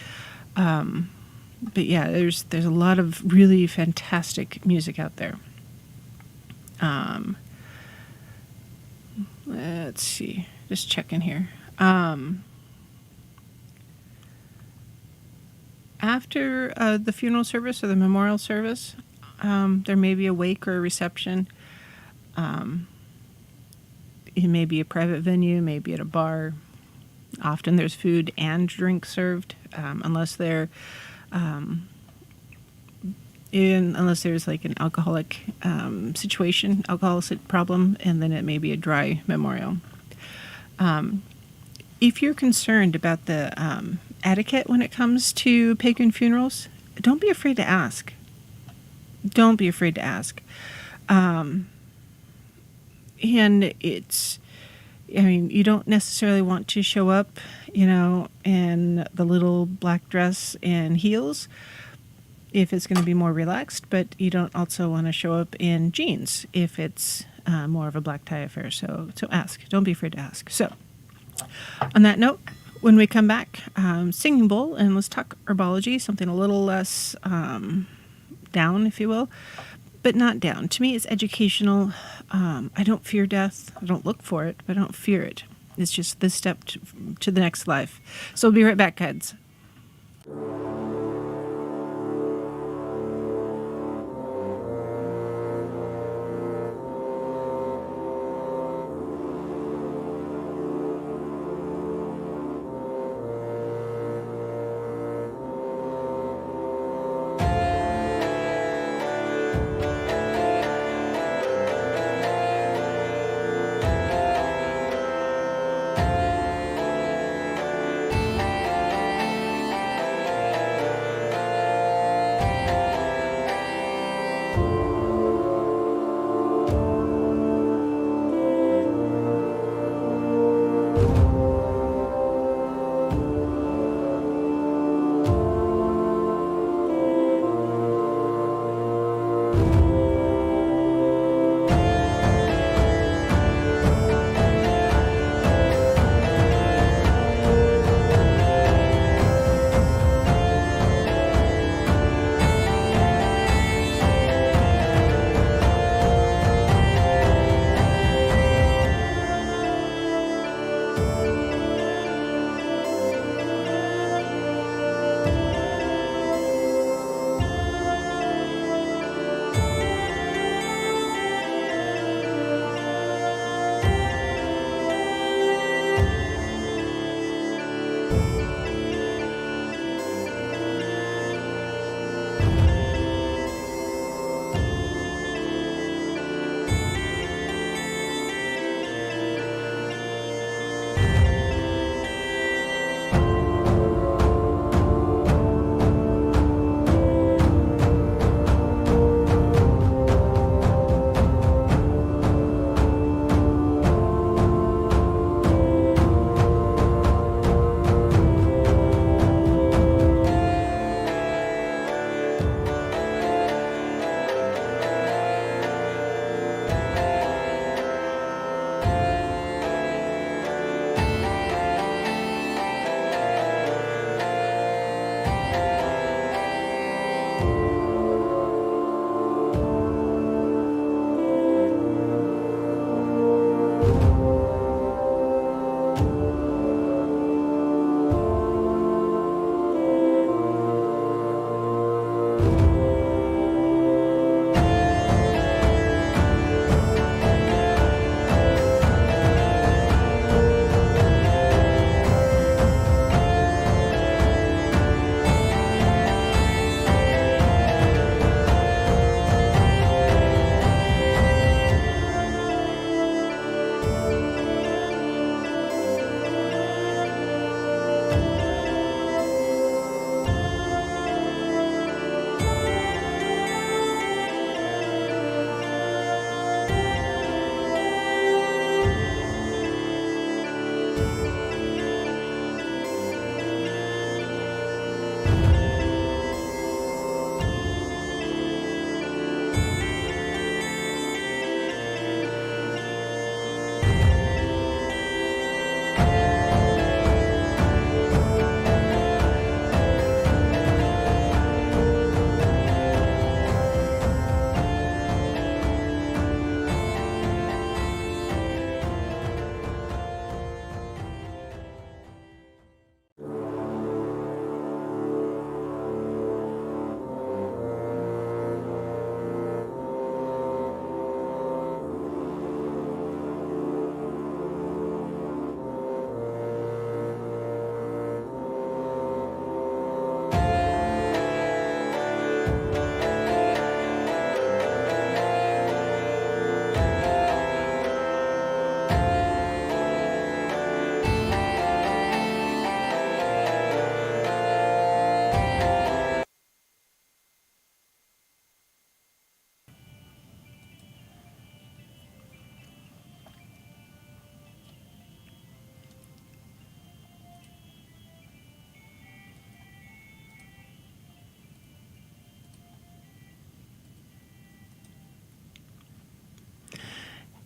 But yeah, there's a lot of really fantastic music out there. Let's see. Just checking here. After the funeral service or the memorial service, there may be a wake or a reception. It may be a private venue, maybe at a bar. Often there's food and drink served, unless there's like an alcoholic situation, alcoholic problem, and then it may be a dry memorial. If you're concerned about the etiquette when it comes to pagan funerals, don't be afraid to ask. Don't be afraid to ask. And you don't necessarily want to show up, in the little black dress and heels if it's going to be more relaxed, but you don't also want to show up in jeans if it's more of a black tie affair. So ask. Don't be afraid to ask. So, on that note, when we come back, singing bowl, and let's talk herbology, something a little less down, if you will, but not down. To me, it's educational. I don't fear death. I don't look for it, but I don't fear it. It's just this step to the next life. So we'll be right back, kids.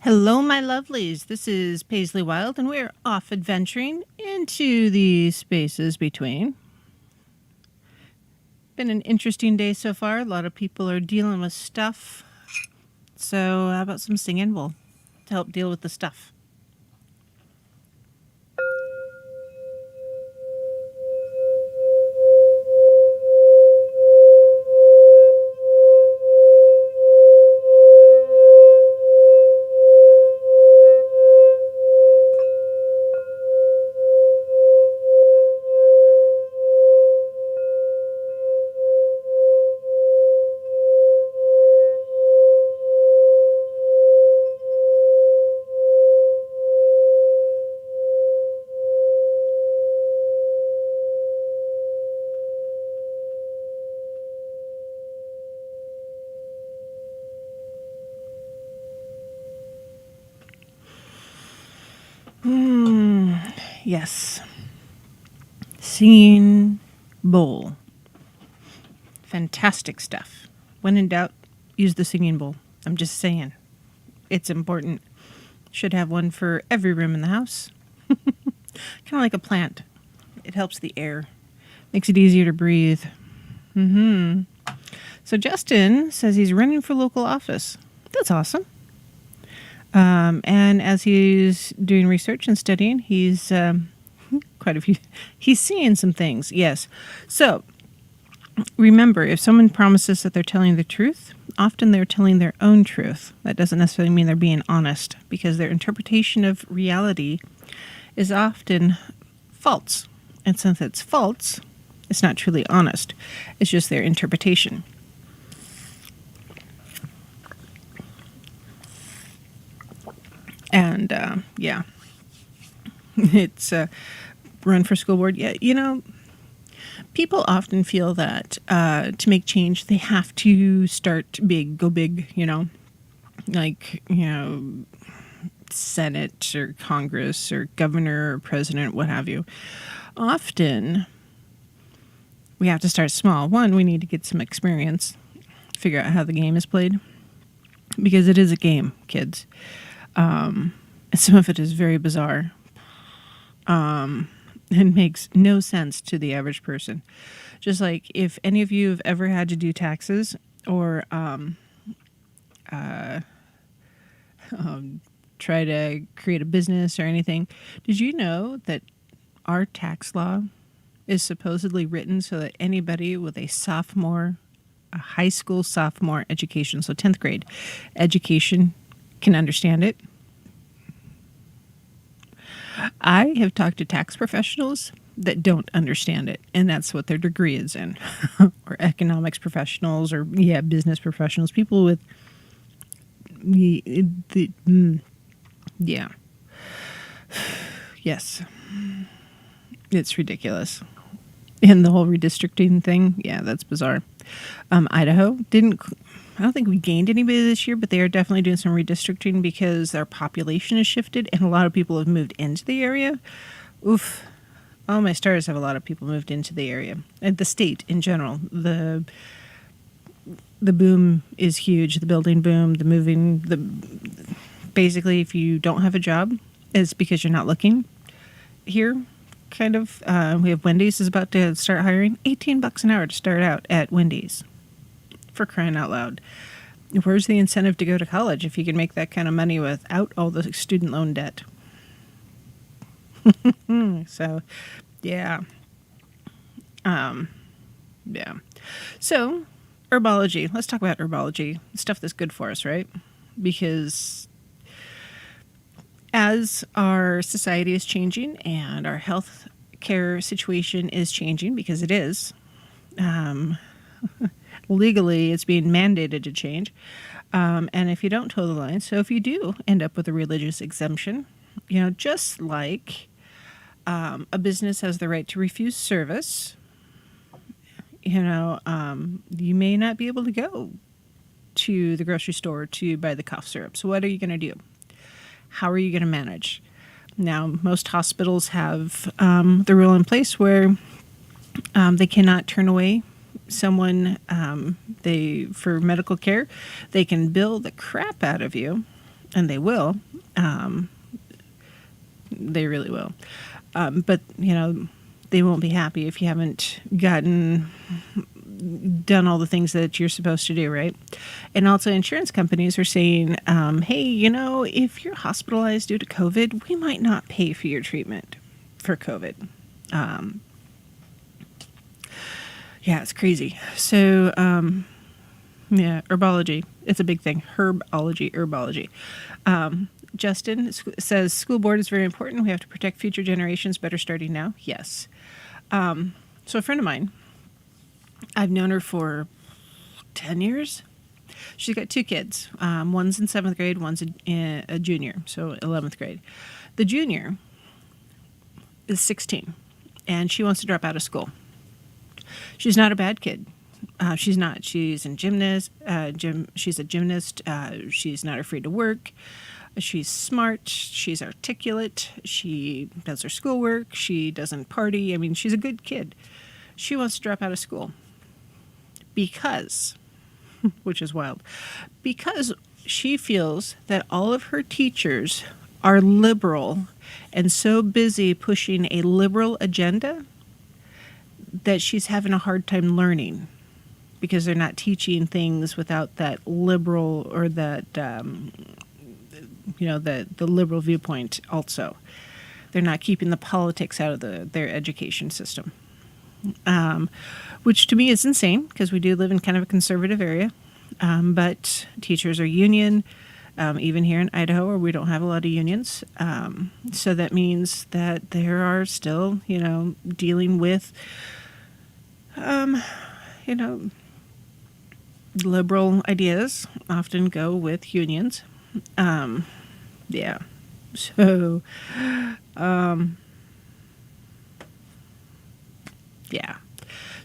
Hello, my lovelies. This is Paisley Wild, and we're off adventuring into the spaces between. Been an interesting day so far. A lot of people are dealing with stuff. So, how about some singing bowl to help deal with the stuff? Yes. Singing bowl. Fantastic stuff. When in doubt, use the singing bowl. I'm just saying. It's important. Should have one for every room in the house. Kind of like a plant. It helps the air. Makes it easier to breathe. So Justin says he's running for local office. That's awesome. And as he's doing research and studying, he's quite a few. He's seeing some things. Yes. So remember, if someone promises that they're telling the truth, often they're telling their own truth. That doesn't necessarily mean they're being honest, because their interpretation of reality is often false. And since it's false, it's not truly honest. It's just their interpretation. And, yeah, it's run for school board. Yeah, you know, people often feel that to make change, they have to start big, go big, like, Senate or Congress or governor or president, what have you. Often, we have to start small. One, we need to get some experience, figure out how the game is played, because it is a game, kids. And some of it is very bizarre. And makes no sense to the average person. Just like if any of you have ever had to do taxes or try to create a business or anything, did you know that our tax law is supposedly written so that anybody with a high school sophomore education, so 10th grade education, can understand it? I have talked to tax professionals that don't understand it, and that's what their degree is in. Or economics professionals, or business professionals, people with yes, it's ridiculous. And the whole redistricting thing, that's bizarre. Idaho I don't think we gained anybody this year, but they are definitely doing some redistricting because their population has shifted and a lot of people have moved into the area. Oof. Oh, my stars, have a lot of people moved into the area. And the state in general. The boom is huge. The building boom, the moving, basically if you don't have a job, it's because you're not looking. Here, kind of, we have Wendy's is about to start hiring. $18 an hour to start out at Wendy's. For crying out loud. Where's the incentive to go to college if you can make that kind of money without all the student loan debt? So, yeah. So, herbology. Let's talk about herbology. Stuff that's good for us, right? Because as our society is changing and our health care situation is changing, because it is, legally, it's being mandated to change. And if you don't toe the line, so if you do end up with a religious exemption, just like a business has the right to refuse service, you may not be able to go to the grocery store to buy the cough syrup. So what are you going to do? How are you going to manage? Now, most hospitals have the rule in place where they cannot turn away someone for medical care. They can bill the crap out of you and they will. They really will. But, they won't be happy if you haven't done all the things that you're supposed to do, right? And also insurance companies are saying, hey, if you're hospitalized due to COVID, we might not pay for your treatment for COVID. Yeah, it's crazy. So, herbology. It's a big thing. Herbology. Justin says, school board is very important. We have to protect future generations. Better starting now. Yes. So a friend of mine, I've known her for 10 years. She's got 2 kids. One's in 7th grade, one's a junior, so 11th grade. The junior is 16, and she wants to drop out of school. She's not a bad kid. She's not. She's a gymnast. She's a gymnast. She's not afraid to work. She's smart. She's articulate. She does her schoolwork. She doesn't party. I mean, she's a good kid. She wants to drop out of school because, which is wild, because she feels that all of her teachers are liberal and so busy pushing a liberal agenda that she's having a hard time learning because they're not teaching things without that liberal or that, the liberal viewpoint also. They're not keeping the politics out of their education system. Which to me is insane because we do live in kind of a conservative area. But teachers are union, even here in Idaho where we don't have a lot of unions. So that means that there are still, dealing with, liberal ideas often go with unions. Yeah. So, yeah.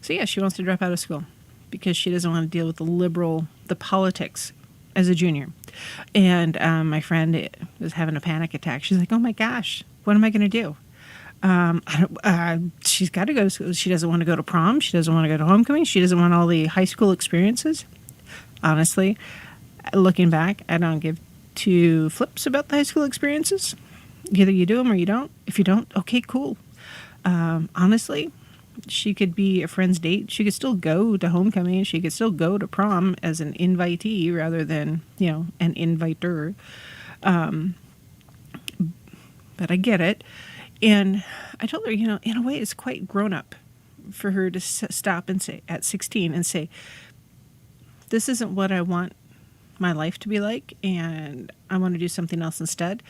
So yeah, she wants to drop out of school because she doesn't want to deal with the politics as a junior. And my friend was having a panic attack. She's like, oh my gosh, what am I going to do? She's got to go to school. She doesn't want to go to prom. She doesn't want to go to homecoming. She doesn't want all the high school experiences. Honestly, looking back, I don't give 2 flips about the high school experiences. Either you do them or you don't. If you don't, okay, cool. Honestly, she could be a friend's date. She could still go to homecoming. She could still go to prom as an invitee rather than, an inviter. But I get it. And I told her, in a way, it's quite grown up for her to stop and say, at 16, and say, this isn't what I want my life to be like, and I want to do something else instead,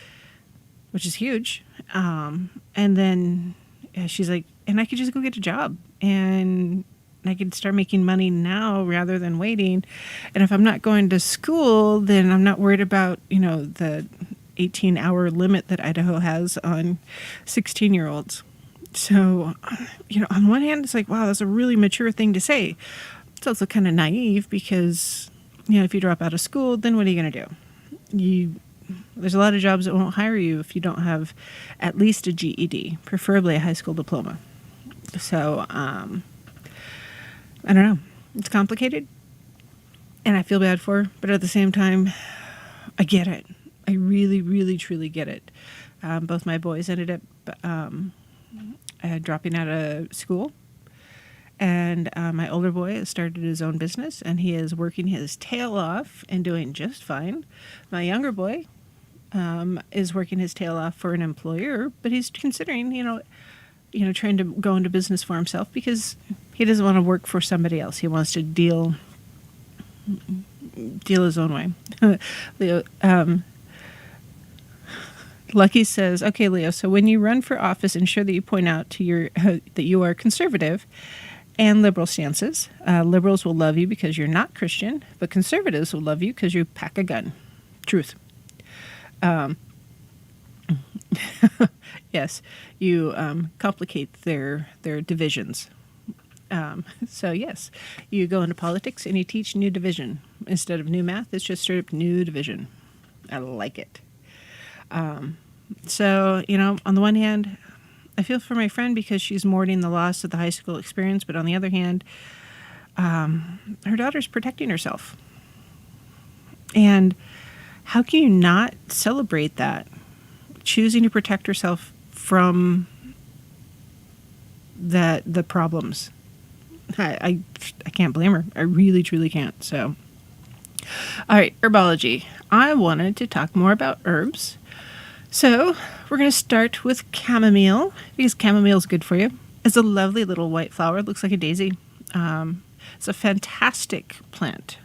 which is huge. And then she's like, and I could just go get a job, and I could start making money now rather than waiting. And if I'm not going to school, then I'm not worried about, the 18-hour limit that Idaho has on 16-year-olds. So, on one hand, it's like, wow, that's a really mature thing to say. It's also kind of naive because, if you drop out of school, then what are you going to do? There's a lot of jobs that won't hire you if you don't have at least a GED, preferably a high school diploma. So, I don't know. It's complicated, and I feel bad for her, but at the same time, I get it. I really, really, truly get it. Both my boys ended up dropping out of school. And my older boy has started his own business, and he is working his tail off and doing just fine. My younger boy is working his tail off for an employer, but he's considering, trying to go into business for himself because he doesn't want to work for somebody else. He wants to deal his own way. Leo, Lucky says, okay, Leo, so when you run for office, ensure that you point out to that you are conservative and liberal stances. Liberals will love you because you're not Christian, but conservatives will love you because you pack a gun. Truth. Yes, you complicate their divisions. So yes, you go into politics and you teach new division. Instead of new math, it's just straight up new division. I like it. So, on the one hand, I feel for my friend because she's mourning the loss of the high school experience, but on the other hand, her daughter's protecting herself. And how can you not celebrate that? Choosing to protect herself from the problems. I can't blame her. I really, truly can't. So, all right, herbology. I wanted to talk more about herbs. So we're going to start with chamomile, because chamomile is good for you. It's a lovely little white flower. It looks like a daisy. It's a fantastic plant.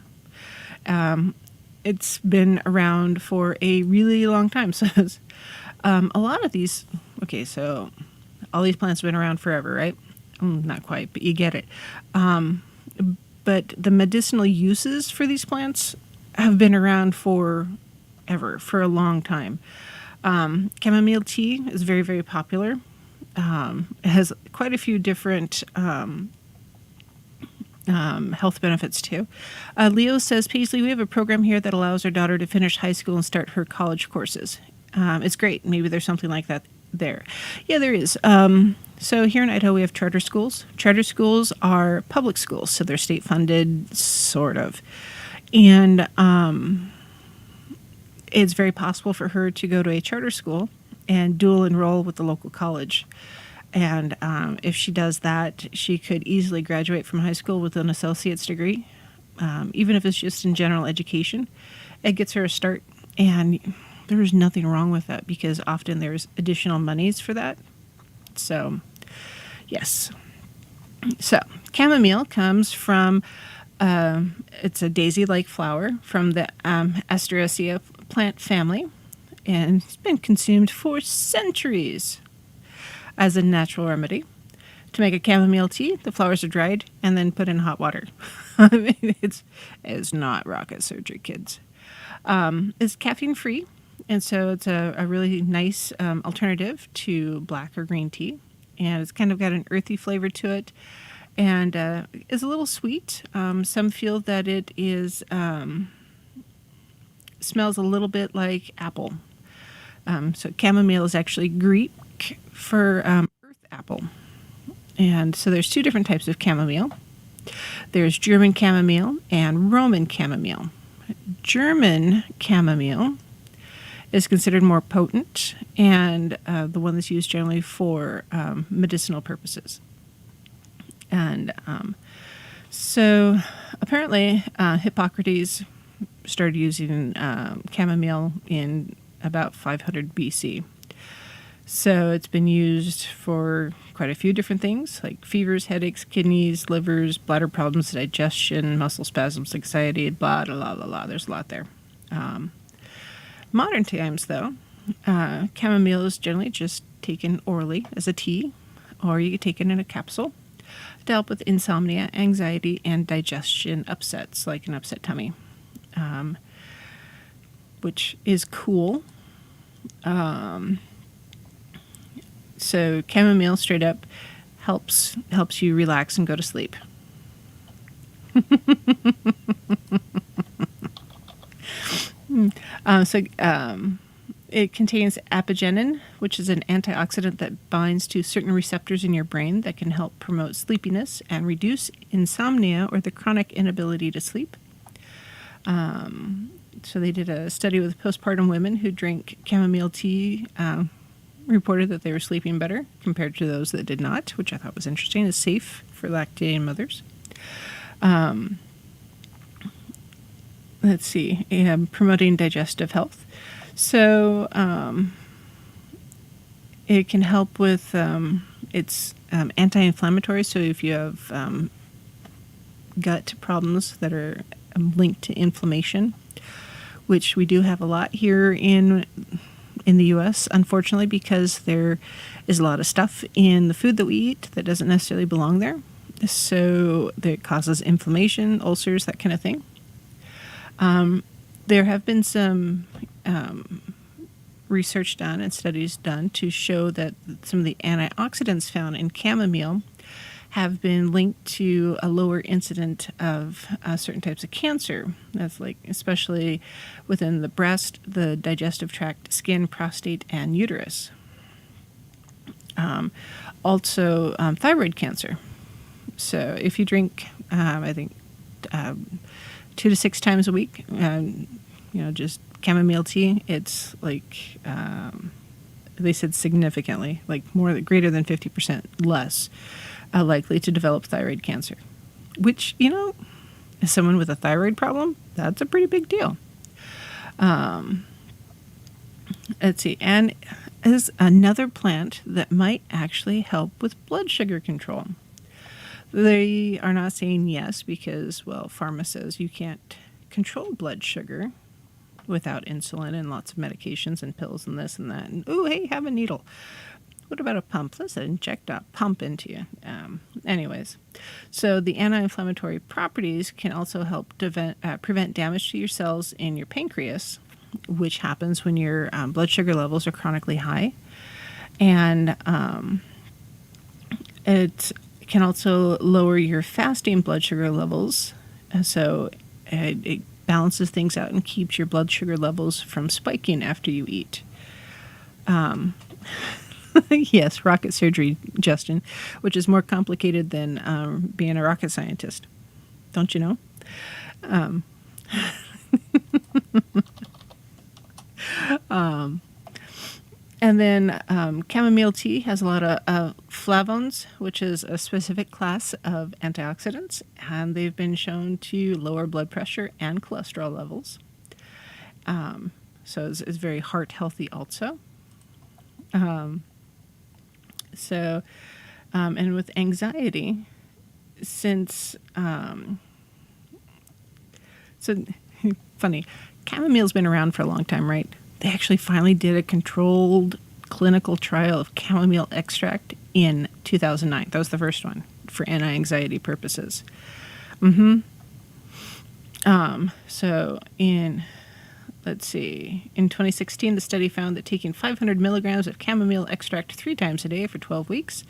It's been around for a really long time. So a lot of these, okay, so all these plants have been around forever, right? Not quite, but you get it. But the medicinal uses for these plants have been around for a long time. Chamomile tea is very, very popular. It has quite a few different health benefits too. Leo says, Paisley, we have a program here that allows our daughter to finish high school and start her college courses. It's great. Maybe there's something like that there. Yeah, there is. So here in Idaho, we have charter schools. Charter schools are public schools, so they're state funded, sort of. And it's very possible for her to go to a charter school and dual enroll with the local college. And if she does that, she could easily graduate from high school with an associate's degree, even if it's just in general education. It gets her a start, and there's nothing wrong with that because often there's additional monies for that. So, yes. So, chamomile comes from, it's a daisy-like flower from the Asteraceae plant family, and it's been consumed for centuries as a natural remedy. To make a chamomile tea, the flowers are dried and then put in hot water. I mean, it's not rocket surgery, kids. It's caffeine-free, and so it's a really nice alternative to black or green tea. And it's kind of got an earthy flavor to it, and is a little sweet. Some feel that it is smells a little bit like apple. So chamomile is actually Greek for earth apple. And so there's two different types of chamomile. There's German chamomile and Roman chamomile. German chamomile is considered more potent and the one that's used generally for medicinal purposes. And so apparently Hippocrates started using chamomile in about 500 BC. So it's been used for quite a few different things, like fevers, headaches, kidneys, livers, bladder problems, digestion, muscle spasms, anxiety, blah, blah, blah, blah. There's a lot there. Modern times, though, chamomile is generally just taken orally as a tea, or you can take it in a capsule to help with insomnia, anxiety, and digestion upsets, like an upset tummy, which is cool. So chamomile straight up helps you relax and go to sleep. It contains apigenin, which is an antioxidant that binds to certain receptors in your brain that can help promote sleepiness and reduce insomnia or the chronic inability to sleep. So they did a study with postpartum women who drank chamomile tea, reported that they were sleeping better compared to those that did not, which I thought was interesting. It's safe for lactating mothers. Let's see, promoting digestive health. So it can help with, it's anti-inflammatory. So if you have gut problems that are linked to inflammation, which we do have a lot here in the U.S., unfortunately, because there is a lot of stuff in the food that we eat that doesn't necessarily belong there. So that causes inflammation, ulcers, that kind of thing. There have been some research done and studies done to show that some of the antioxidants found in chamomile have been linked to a lower incident of certain types of cancer. That's like especially within the breast, the digestive tract, skin, prostate, and uterus. Also, thyroid cancer. So if you drink, I think, 2 to 6 times a week, just chamomile tea, it's like, they said significantly, like greater than 50% less likely to develop thyroid cancer, which, as someone with a thyroid problem, that's a pretty big deal. Let's see, and is another plant that might actually help with blood sugar control. They are not saying yes because, well, pharma says you can't control blood sugar without insulin and lots of medications and pills and this and that. And, ooh, hey, have a needle. What about a pump? Let's inject a pump into you. Anyways, so the anti-inflammatory properties can also help prevent damage to your cells in your pancreas, which happens when your blood sugar levels are chronically high. And it can also lower your fasting blood sugar levels. And so it balances things out and keeps your blood sugar levels from spiking after you eat. Yes, rocket surgery, Justin, which is more complicated than being a rocket scientist. Don't you know? And then chamomile tea has a lot of flavones, which is a specific class of antioxidants, and they've been shown to lower blood pressure and cholesterol levels. So it's very heart healthy also. And with anxiety, since, so funny, chamomile's been around for a long time, right? They actually finally did a controlled clinical trial of chamomile extract in 2009. That was the first one for anti-anxiety purposes. So in 2016, the study found that taking 500 milligrams of chamomile extract 3 times a day for 12 weeks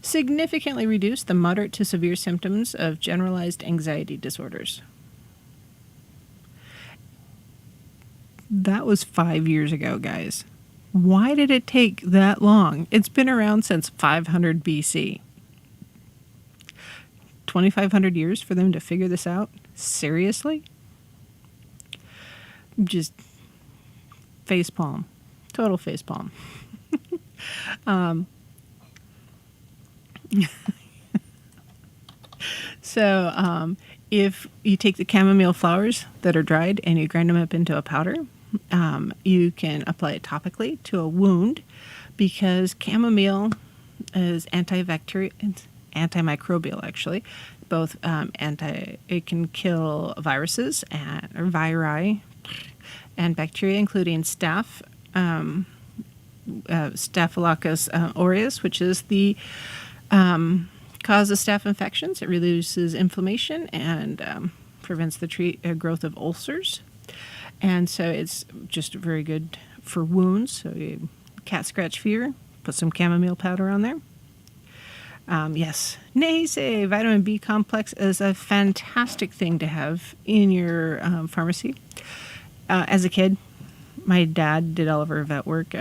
significantly reduced the moderate to severe symptoms of generalized anxiety disorders. That was 5 years ago, guys. Why did it take that long? It's been around since 500 BC. 2,500 years for them to figure this out? Seriously? Just facepalm. Total facepalm. So if you take the chamomile flowers that are dried and you grind them up into a powder, you can apply it topically to a wound, because chamomile is antibacterial, it's antimicrobial actually. Both it can kill viruses or viri and bacteria, including Staphylococcus aureus, which is the cause of staph infections. It reduces inflammation and prevents the growth of ulcers. And so it's just very good for wounds. So you cat scratch fever, put some chamomile powder on there. Yes, Naysay vitamin B complex is a fantastic thing to have in your pharmacy. As a kid, my dad did all of our vet work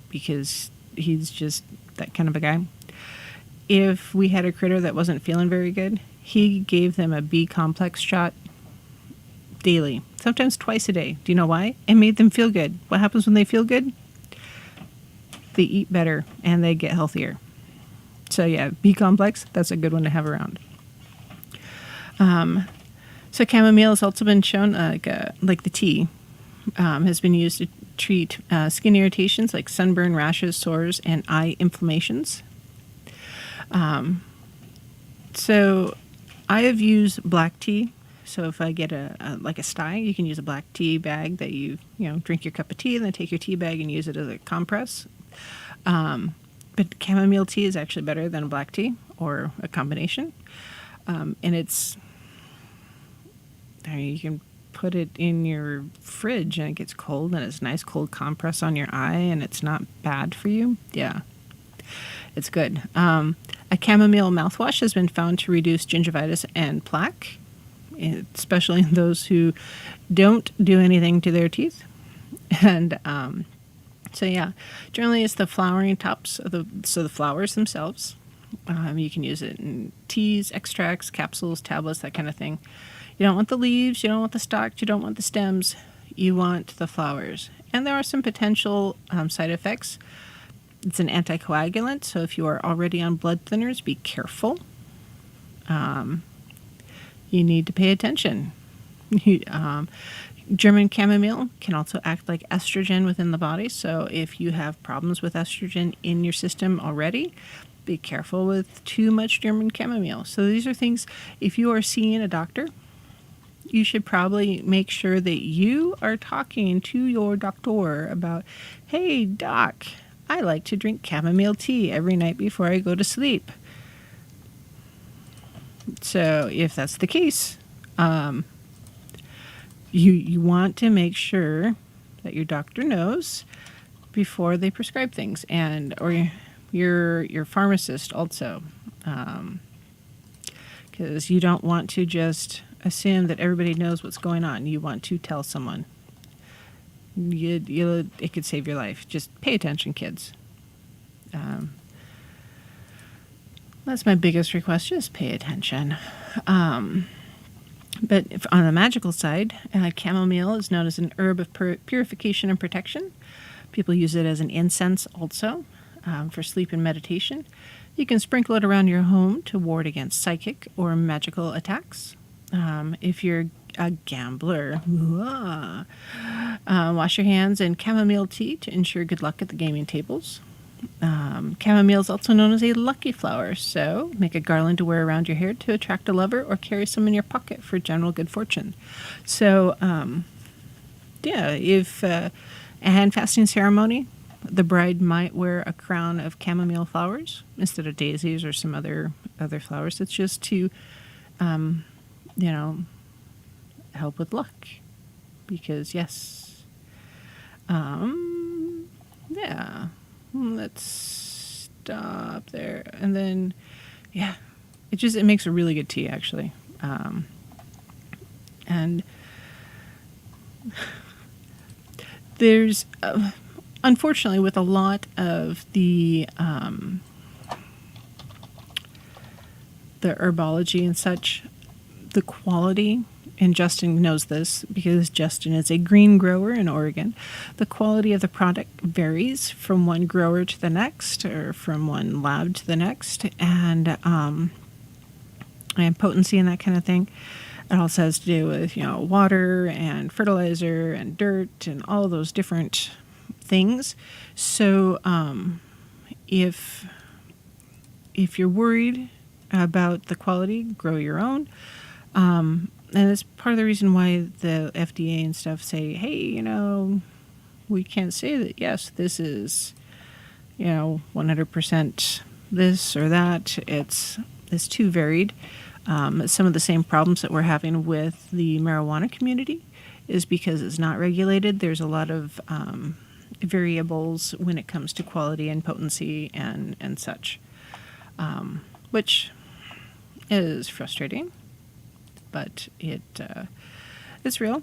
because he's just that kind of a guy. If we had a critter that wasn't feeling very good, he gave them a B complex shot daily, sometimes twice a day. Do you know why? It made them feel good. What happens when they feel good? They eat better and they get healthier. So yeah, B complex, that's a good one to have around. So chamomile has also been shown, like the tea, has been used to treat skin irritations like sunburn, rashes, sores, and eye inflammations. So I have used black tea. So if I get a sty, you can use a black tea bag that you drink your cup of tea and then take your tea bag and use it as a compress. But chamomile tea is actually better than a black tea or a combination. And you can put it in your fridge and it gets cold and it's a nice cold compress on your eye and it's not bad for you. Yeah, it's good. A chamomile mouthwash has been found to reduce gingivitis and plaque, especially in those who don't do anything to their teeth. And so yeah, generally it's the flowering tops of the flowers themselves. You can use it in teas, extracts, capsules, tablets, that kind of thing. You don't want the leaves, you don't want the stalks, you don't want the stems. you want the flowers. And there are some potential side effects. It's an anticoagulant, so if you are already on blood thinners, be careful. You need to pay attention. German chamomile can also act like estrogen within the body, so if you have problems with estrogen in your system already, be careful with too much German chamomile. So these are things, if you are seeing a doctor, you should probably make sure that you are talking to your doctor about, hey, doc, I like to drink chamomile tea every night before I go to sleep. So if that's the case, you want to make sure that your doctor knows before they prescribe things, and or your pharmacist also, because you don't want to just assume that everybody knows what's going on. You want to tell someone. It could save your life. Just pay attention, kids. That's my biggest request. Just pay attention. But on the magical side, chamomile is known as an herb of purification and protection. People use it as an incense also for sleep and meditation. You can sprinkle it around your home to ward against psychic or magical attacks. If you're a gambler, wash your hands in chamomile tea to ensure good luck at the gaming tables. Chamomile is also known as a lucky flower, so make a garland to wear around your hair to attract a lover, or carry some in your pocket for general good fortune. So, if a hand fasting ceremony, the bride might wear a crown of chamomile flowers instead of daisies or some other flowers. It's just to, help with luck. Because yes, let's stop there. And then, it makes a really good tea, actually. And there's, unfortunately, with a lot of the herbology and such, the quality, and Justin knows this because Justin is a green grower in Oregon, the quality of the product varies from one grower to the next, or from one lab to the next, and potency and that kind of thing. It also has to do with, water and fertilizer and dirt and all those different things. So if you're worried about the quality, grow your own. And it's part of the reason why the FDA and stuff say, hey, we can't say that, yes, this is, 100% this or that. It's too varied. Some of the same problems that we're having with the marijuana community is because it's not regulated. There's a lot of variables when it comes to quality and potency and such, which is frustrating. But it's real.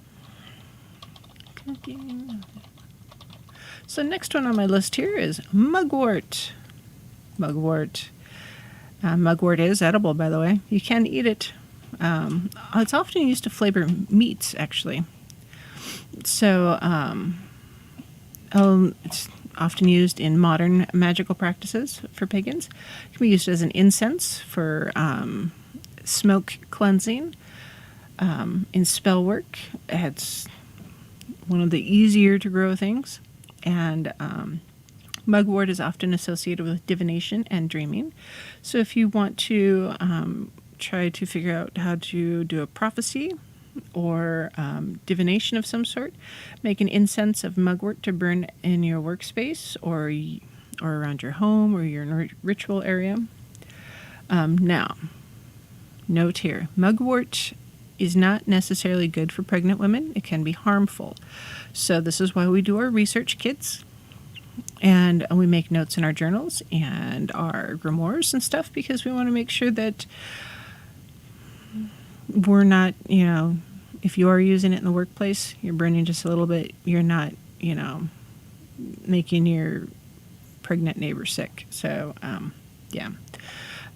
So next one on my list here is Mugwort. Mugwort. Mugwort is edible, by the way. You can eat it. It's often used to flavor meats, actually. So it's often used in modern magical practices for pagans. It can be used as an incense for smoke cleansing. In spell work, it's one of the easier to grow things, and mugwort is often associated with divination and dreaming. So if you want to try to figure out how to do a prophecy or divination of some sort, make an incense of mugwort to burn in your workspace or around your home or your ritual area. Now, note here, mugwort is not necessarily good for pregnant women. It can be harmful. So this is why we do our research, kids. And we make notes in our journals and our grimoires and stuff, because we want to make sure that we're not, if you are using it in the workplace, you're burning just a little bit, you're not, making your pregnant neighbor sick. So,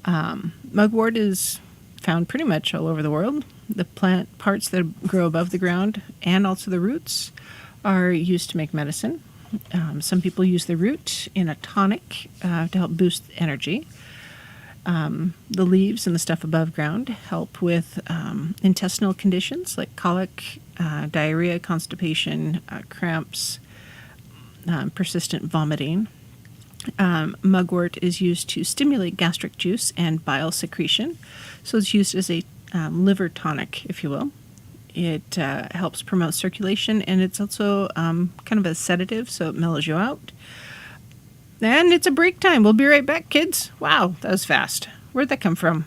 Mugwort is found pretty much all over the world. The plant parts that grow above the ground and also the roots are used to make medicine. Some people use the root in a tonic to help boost energy. The leaves and the stuff above ground help with intestinal conditions like colic, diarrhea, constipation, cramps, persistent vomiting. Mugwort is used to stimulate gastric juice and bile secretion, so it's used as a liver tonic, if you will. It helps promote circulation, and it's also kind of a sedative, so it mellows you out. And it's a break time. We'll be right back, kids. Wow, that was fast. Where'd that come from?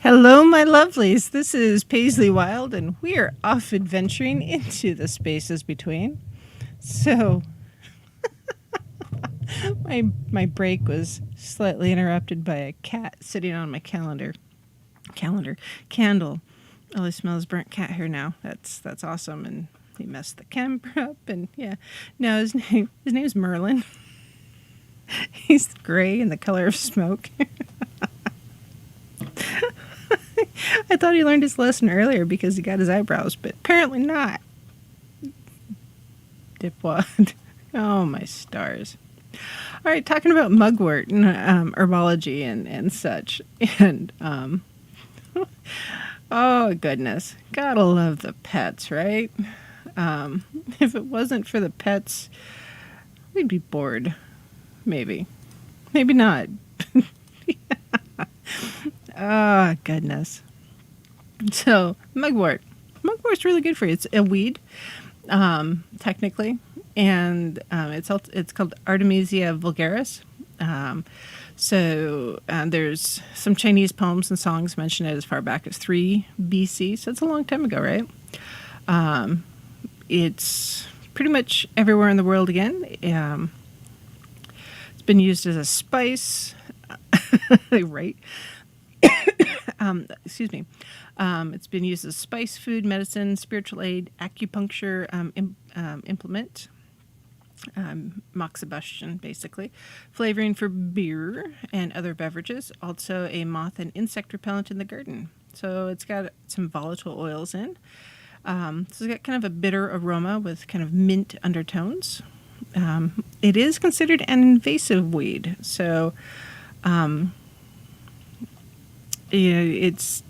Hello, my lovelies. This is Paisley Wild, and we are off adventuring into the spaces between. So, my break was slightly interrupted by a cat sitting on my candle. All I smell is burnt cat hair now. That's awesome, and he messed the camera up, and yeah. No, his name's Merlin. He's gray and the color of smoke. I thought he learned his lesson earlier because he got his eyebrows, but apparently not. Dipwad. Oh, my stars. All right, talking about mugwort and herbology and such. And, oh, goodness. Gotta love the pets, right? If it wasn't for the pets, we'd be bored. Maybe. Maybe not. Oh, goodness. So, mugwort. Mugwort's really good for you. It's a weed, technically, and it's called Artemisia Vulgaris. There's some Chinese poems and songs mention it as far back as 3 BC, so it's a long time ago, right? It's pretty much everywhere in the world again. It's been used as a spice, right? Excuse me. It's been used as spice, food, medicine, spiritual aid, acupuncture implement, moxibustion, basically, flavoring for beer and other beverages. Also, a moth and insect repellent in the garden. So it's got some volatile oils in. So it's got kind of a bitter aroma with kind of mint undertones. It is considered an invasive weed, so it's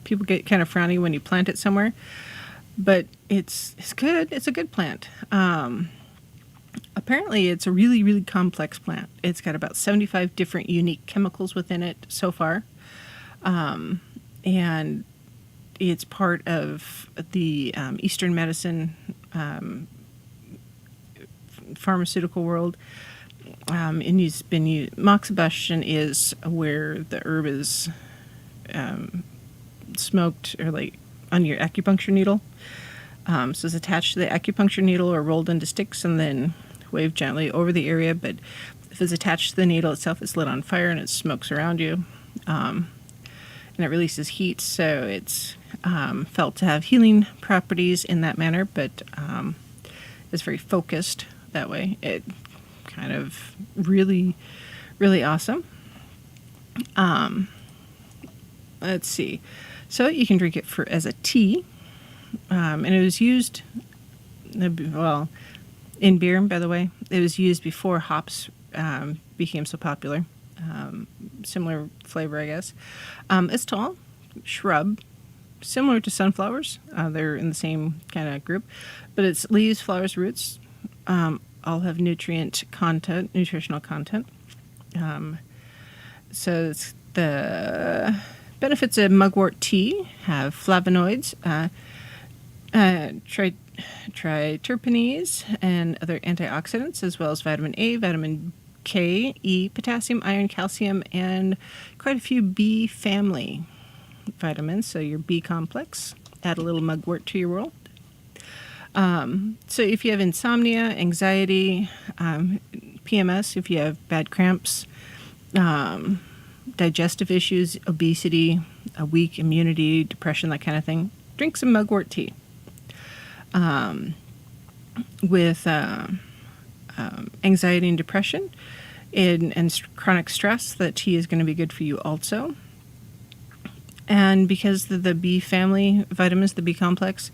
people get kind of frowny when you plant it somewhere, but it's good. It's a good plant. Apparently, it's a really, really complex plant. It's got about 75 different unique chemicals within it so far, and it's part of the Eastern medicine pharmaceutical world. And it's been used. Moxibustion is where the herb is smoked or like on your acupuncture needle. So it's attached to the acupuncture needle or rolled into sticks and then waved gently over the area. But if it's attached to the needle itself, it's lit on fire and it smokes around you. And it releases heat, so it's felt to have healing properties in that manner, but it's very focused that way. It kind of really, really awesome. Let's see. So you can drink it as a tea, and it was used, well, in beer, by the way. It was used before hops became so popular. Similar flavor, I guess. It's tall, shrub, similar to sunflowers. They're in the same kind of group, but its leaves, flowers, roots all have nutritional content. So the benefits of Mugwort Tea have flavonoids, triterpenes, and other antioxidants, as well as vitamin A, vitamin K, E, potassium, iron, calcium, and quite a few B family vitamins. So your B complex. Add a little mugwort to your world. So if you have insomnia, anxiety, PMS, if you have bad cramps, digestive issues, obesity, a weak immunity, depression, that kind of thing, drink some mugwort tea. With anxiety and depression and chronic stress, that tea is going to be good for you also. And because the B family vitamins, the B complex,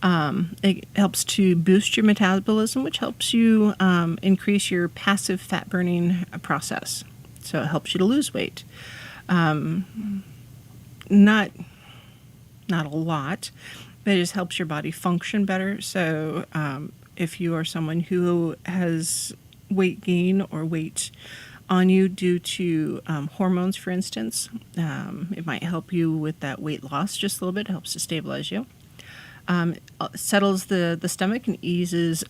it helps to boost your metabolism, which helps you increase your passive fat burning process. So it helps you to lose weight. Not a lot, but it just helps your body function better. So if you are someone who has weight gain or weight on you due to hormones, for instance, it might help you with that weight loss just a little bit. It helps to stabilize you. Settles the stomach and eases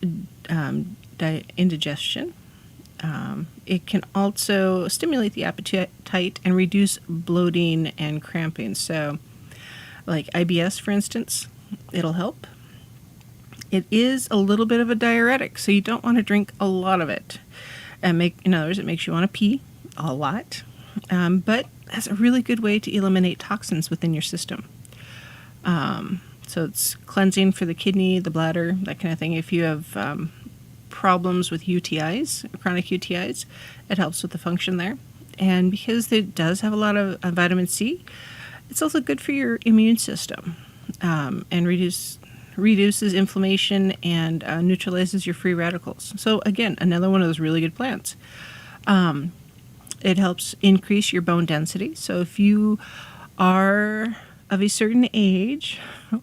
indigestion. It can also stimulate the appetite and reduce bloating and cramping. So, like IBS, for instance, it'll help. It is a little bit of a diuretic, so you don't want to drink a lot of it. In other words, it makes you want to pee a lot, but that's a really good way to eliminate toxins within your system. So it's cleansing for the kidney, the bladder, that kind of thing. If you have problems with UTIs, chronic UTIs, it helps with the function there. And because it does have a lot of vitamin C, It's also good for your immune system, and reduces inflammation and neutralizes your free radicals. So again, another one of those really good plants. It helps increase your bone density. So if you are of a certain age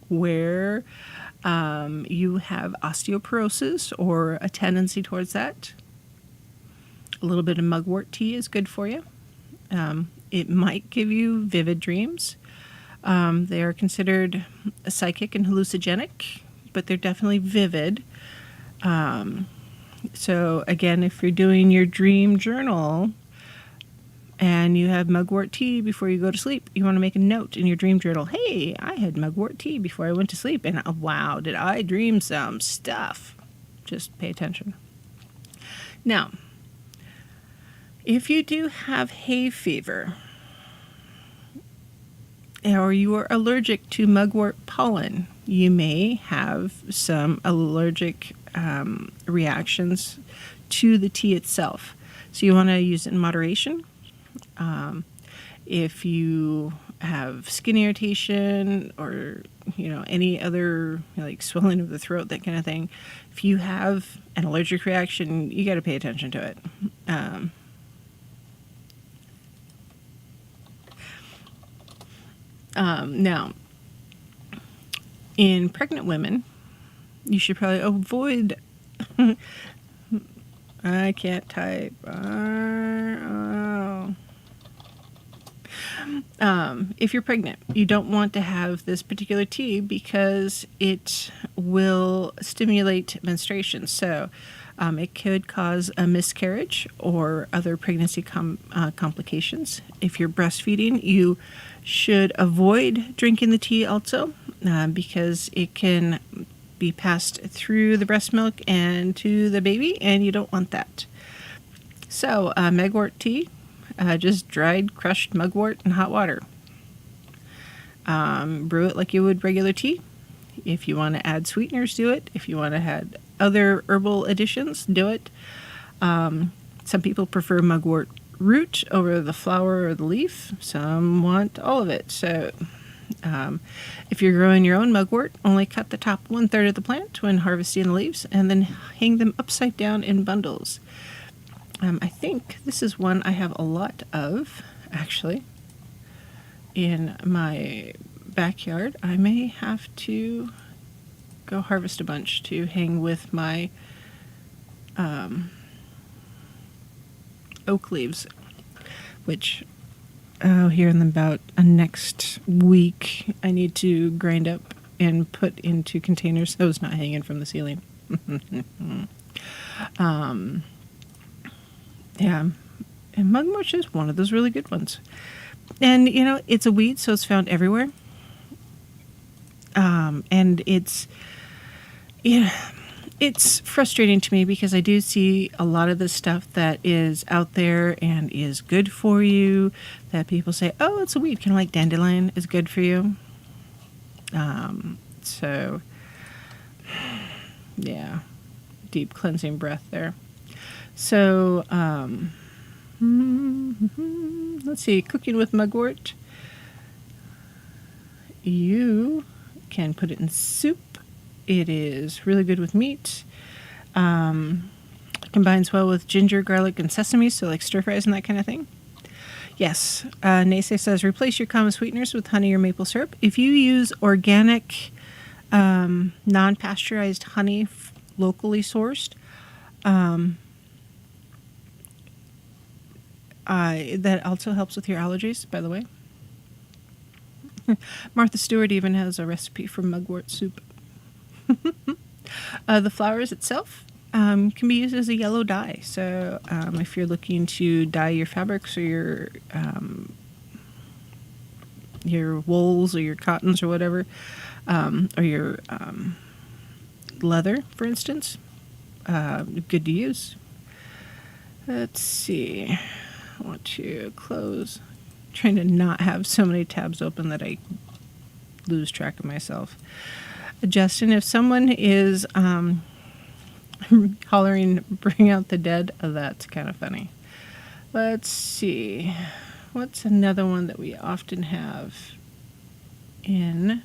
where you have osteoporosis or a tendency towards that, a little bit of Mugwort tea is good for you. It might give you vivid dreams. They are considered psychic and hallucinogenic, but they're definitely vivid. So again, if you're doing your dream journal and you have Mugwort tea before you go to sleep, you want to make a note in your dream journal. Hey, I had Mugwort tea before I went to sleep, and wow, did I dream some stuff. Just pay attention. Now, if you do have hay fever, or you are allergic to mugwort pollen, you may have some allergic reactions to the tea itself. So you want to use it in moderation. If you have skin irritation or any other like swelling of the throat, that kind of thing, if you have an allergic reaction, you got to pay attention to it. Now, in pregnant women, you should probably avoid. I can't type. If you're pregnant, you don't want to have this particular tea because it will stimulate menstruation. So it could cause a miscarriage or other pregnancy complications. If you're breastfeeding, you should avoid drinking the tea also because it can be passed through the breast milk and to the baby, and you don't want that. So Megwort tea, just dried crushed mugwort in hot water. Brew it like you would regular tea. If you want to add sweeteners, do it. If you want to add other herbal additions, do it. Some people prefer mugwort root over the flower or the leaf. Some want all of it. So if you're growing your own mugwort, only cut the top 1/3 of the plant when harvesting the leaves and then hang them upside down in bundles. I think this is one I have a lot of, actually, in my backyard. I may have to go harvest a bunch to hang with my oak leaves, which here in about next week I need to grind up and put into containers so it's not hanging from the ceiling. Yeah, and mugwort is one of those really good ones. And it's a weed, so it's found everywhere. And it's frustrating to me because I do see a lot of the stuff that is out there and is good for you that people say, oh, it's a weed, kind of like dandelion is good for you. So yeah, deep cleansing breath there. So let's see, cooking with mugwort. You can put it in soup. It is really good with meat. Combines well with ginger, garlic, and sesame, so like stir fries and that kind of thing. Yes, Naysay says replace your common sweeteners with honey or maple syrup. If you use organic, non-pasteurized honey, locally sourced, that also helps with your allergies, by the way. Martha Stewart even has a recipe for Mugwort Soup. The flowers itself can be used as a yellow dye. So if you're looking to dye your fabrics or your wools or your cottons or whatever, or your leather, for instance, good to use. Let's see. I want to close. Trying to not have so many tabs open that I lose track of myself. Justin, if someone is hollering, bring out the dead, that's kind of funny. Let's see. What's another one that we often have in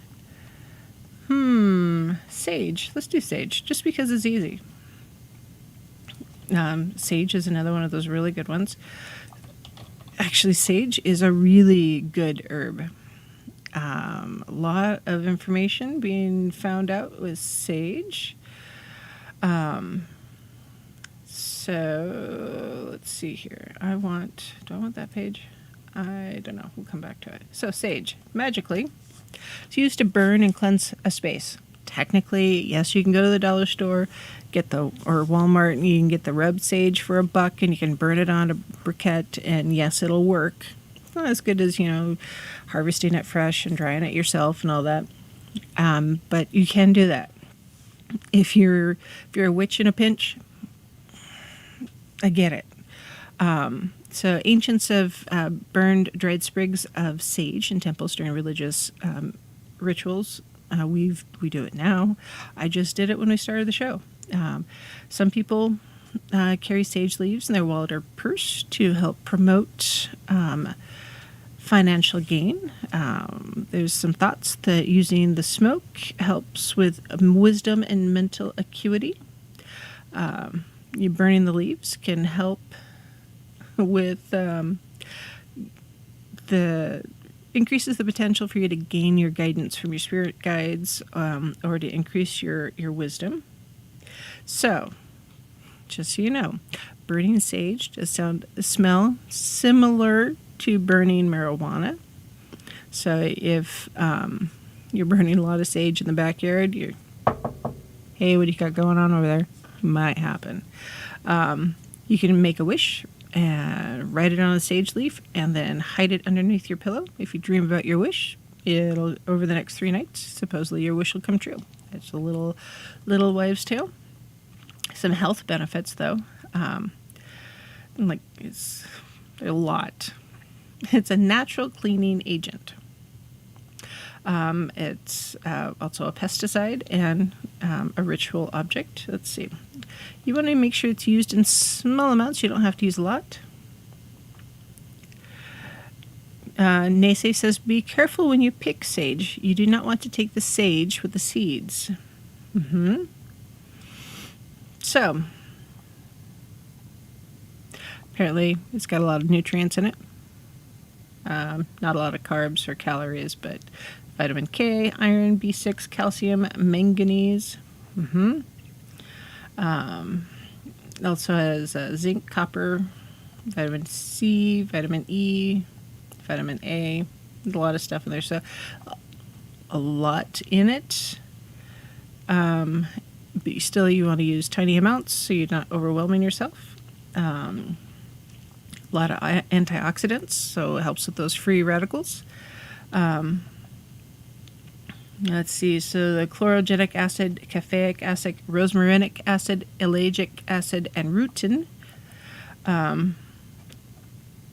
sage. Let's do sage, just because it's easy. Sage is another one of those really good ones. Actually, sage is a really good herb. A lot of information being found out with sage. So let's see here. Do I want that page? I don't know. We'll come back to it. So sage, magically, it's used to burn and cleanse a space. Technically, yes, you can go to the dollar store, or Walmart, and you can get the rubbed sage for $1, and you can burn it on a briquette, and yes, it'll work. It's not as good as, harvesting it fresh and drying it yourself and all that. But you can do that. If you're a witch in a pinch, I get it. So ancients have burned dried sprigs of sage in temples during religious rituals. We do it now. I just did it when we started the show. Some people carry sage leaves in their wallet or purse to help promote financial gain. There's some thoughts that using the smoke helps with wisdom and mental acuity. You burning the leaves can help with increases the potential for you to gain your guidance from your spirit guides, or to increase your wisdom. So, just so you know, burning sage does smell similar to burning marijuana. So if you're burning a lot of sage in the backyard, hey, what do you got going on over there? Might happen. You can make a wish and write it on a sage leaf and then hide it underneath your pillow. If you dream about your wish, over the next 3 nights, supposedly your wish will come true. It's a little wives' tale. Some health benefits, though. It's a lot. It's a natural cleaning agent. It's also a pesticide and a ritual object. Let's see. You want to make sure it's used in small amounts. You don't have to use a lot. Naysay says, be careful when you pick sage. You do not want to take the sage with the seeds. So, apparently it's got a lot of nutrients in it. Not a lot of carbs or calories, but vitamin K, iron, B6, calcium, manganese. Also has zinc, copper, vitamin C, vitamin E, vitamin A. There's a lot of stuff in there. So a lot in it. But still, you want to use tiny amounts so you're not overwhelming yourself. A lot of antioxidants, so it helps with those free radicals. Let's see, so the chlorogenic acid, caffeic acid, rosmarinic acid, ellagic acid, and rutin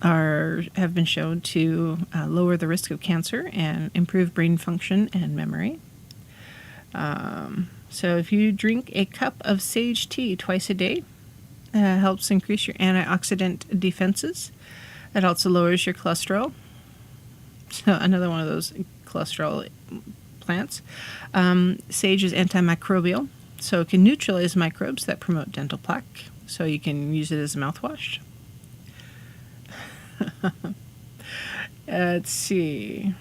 have been shown to lower the risk of cancer and improve brain function and memory. So if you drink a cup of sage tea twice a day, helps increase your antioxidant defenses. It also lowers your cholesterol. So another one of those cholesterol plants. Sage is antimicrobial, so it can neutralize microbes that promote dental plaque. So you can use it as a mouthwash. Let's see.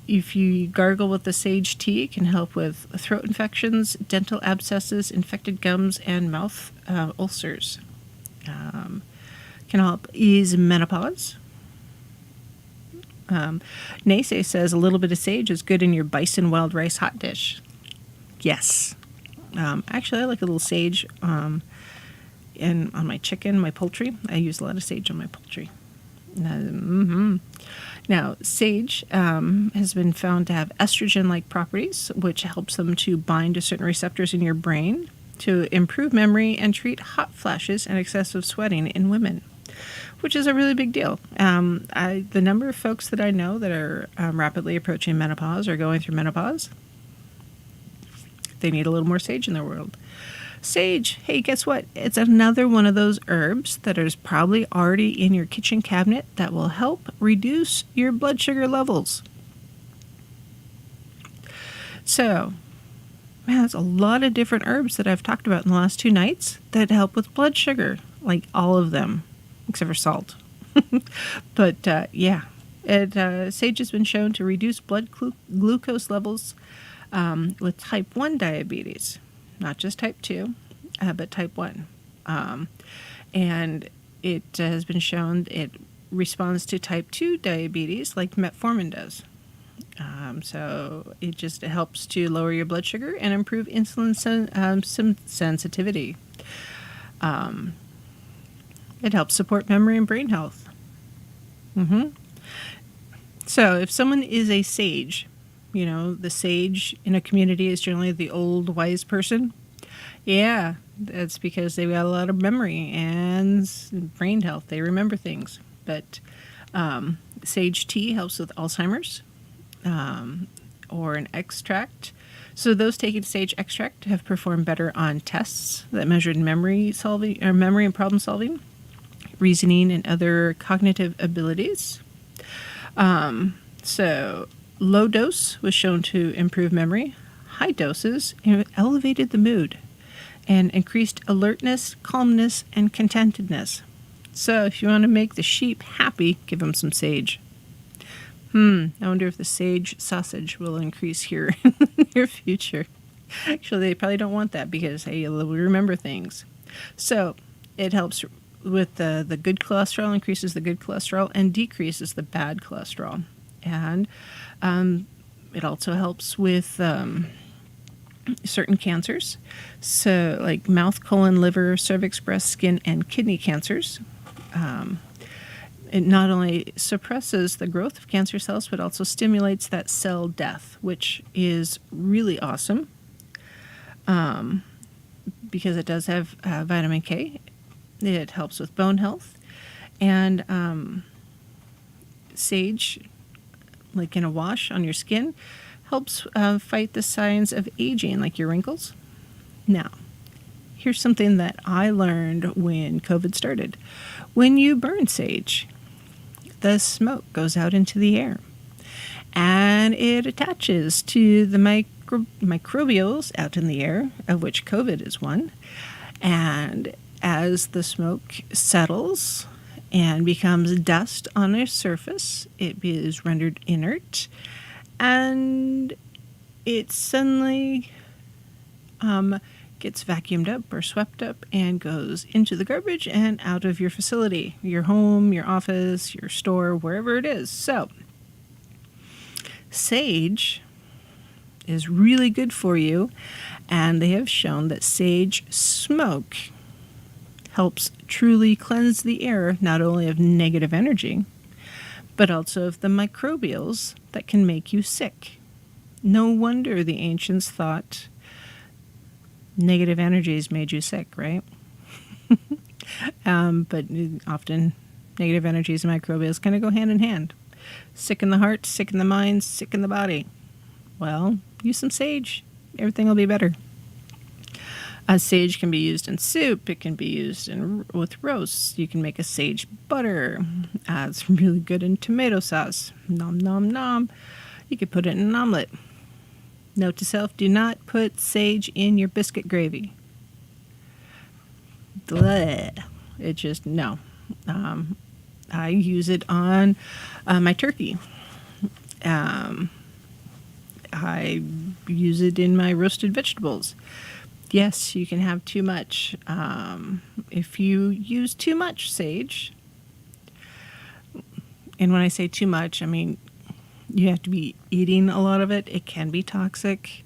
If you gargle with the sage tea, it can help with throat infections, dental abscesses, infected gums, and mouth ulcers. Can help ease menopause. Naysay says a little bit of sage is good in your bison wild rice hot dish. Yes. Actually, I like a little sage on my chicken, my poultry. I use a lot of sage on my poultry. Now, sage has been found to have estrogen-like properties, which helps them to bind to certain receptors in your brain to improve memory and treat hot flashes and excessive sweating in women, which is a really big deal. The number of folks that I know that are rapidly approaching menopause or going through menopause, they need a little more sage in their world. Sage, hey, guess what? It's another one of those herbs that is probably already in your kitchen cabinet that will help reduce your blood sugar levels. So, man, there's a lot of different herbs that I've talked about in the last 2 nights that help with blood sugar, like all of them, except for salt. But yeah, sage has been shown to reduce blood glucose levels with type 1 diabetes, not just type 2, but type 1. And it has been shown it responds to type 2 diabetes like metformin does. So it just helps to lower your blood sugar and improve insulin sensitivity. It helps support memory and brain health. So if someone is a sage, the sage in a community is generally the old wise person. Yeah, that's because they've got a lot of memory and brain health. They remember things. But sage tea helps with Alzheimer's. Or an extract. So those taking sage extract have performed better on tests that measured memory and problem solving, reasoning, and other cognitive abilities. So low dose was shown to improve memory. High doses elevated the mood and increased alertness, calmness, and contentedness. So if you want to make the sheep happy, give them some sage. I wonder if the sage sausage will increase here in the near future. Actually, they probably don't want that because, hey, you'll remember things. So it helps with the good cholesterol, increases the good cholesterol, and decreases the bad cholesterol. And it also helps with certain cancers. So like mouth, colon, liver, cervix, breast, skin, and kidney cancers. It not only suppresses the growth of cancer cells, but also stimulates that cell death, which is really awesome because it does have vitamin K. It helps with bone health. And sage, like in a wash on your skin, helps fight the signs of aging, like your wrinkles. Now, here's something that I learned when COVID started. When you burn sage, the smoke goes out into the air and it attaches to the microbials out in the air, of which COVID is one. And as the smoke settles and becomes dust on a surface, it is rendered inert and it suddenly gets vacuumed up or swept up and goes into the garbage and out of your facility, your home, your office, your store, wherever it is. So, sage is really good for you, and they have shown that sage smoke helps truly cleanse the air, not only of negative energy, but also of the microbials that can make you sick. No wonder the ancients thought negative energies made you sick, right? But often negative energies and microbials kind of go hand in hand. Sick in the heart, sick in the mind, sick in the body. Well, use some sage. Everything will be better. Sage can be used in soup. It can be used with roasts. You can make a sage butter. It's really good in tomato sauce. Nom, nom, nom. You could put it in an omelet. Note to self, do not put sage in your biscuit gravy. Bleh. It just, no. I use it on my turkey. I use it in my roasted vegetables. Yes, you can have too much. If you use too much sage, and when I say too much, I mean you have to be eating a lot of it. It can be toxic.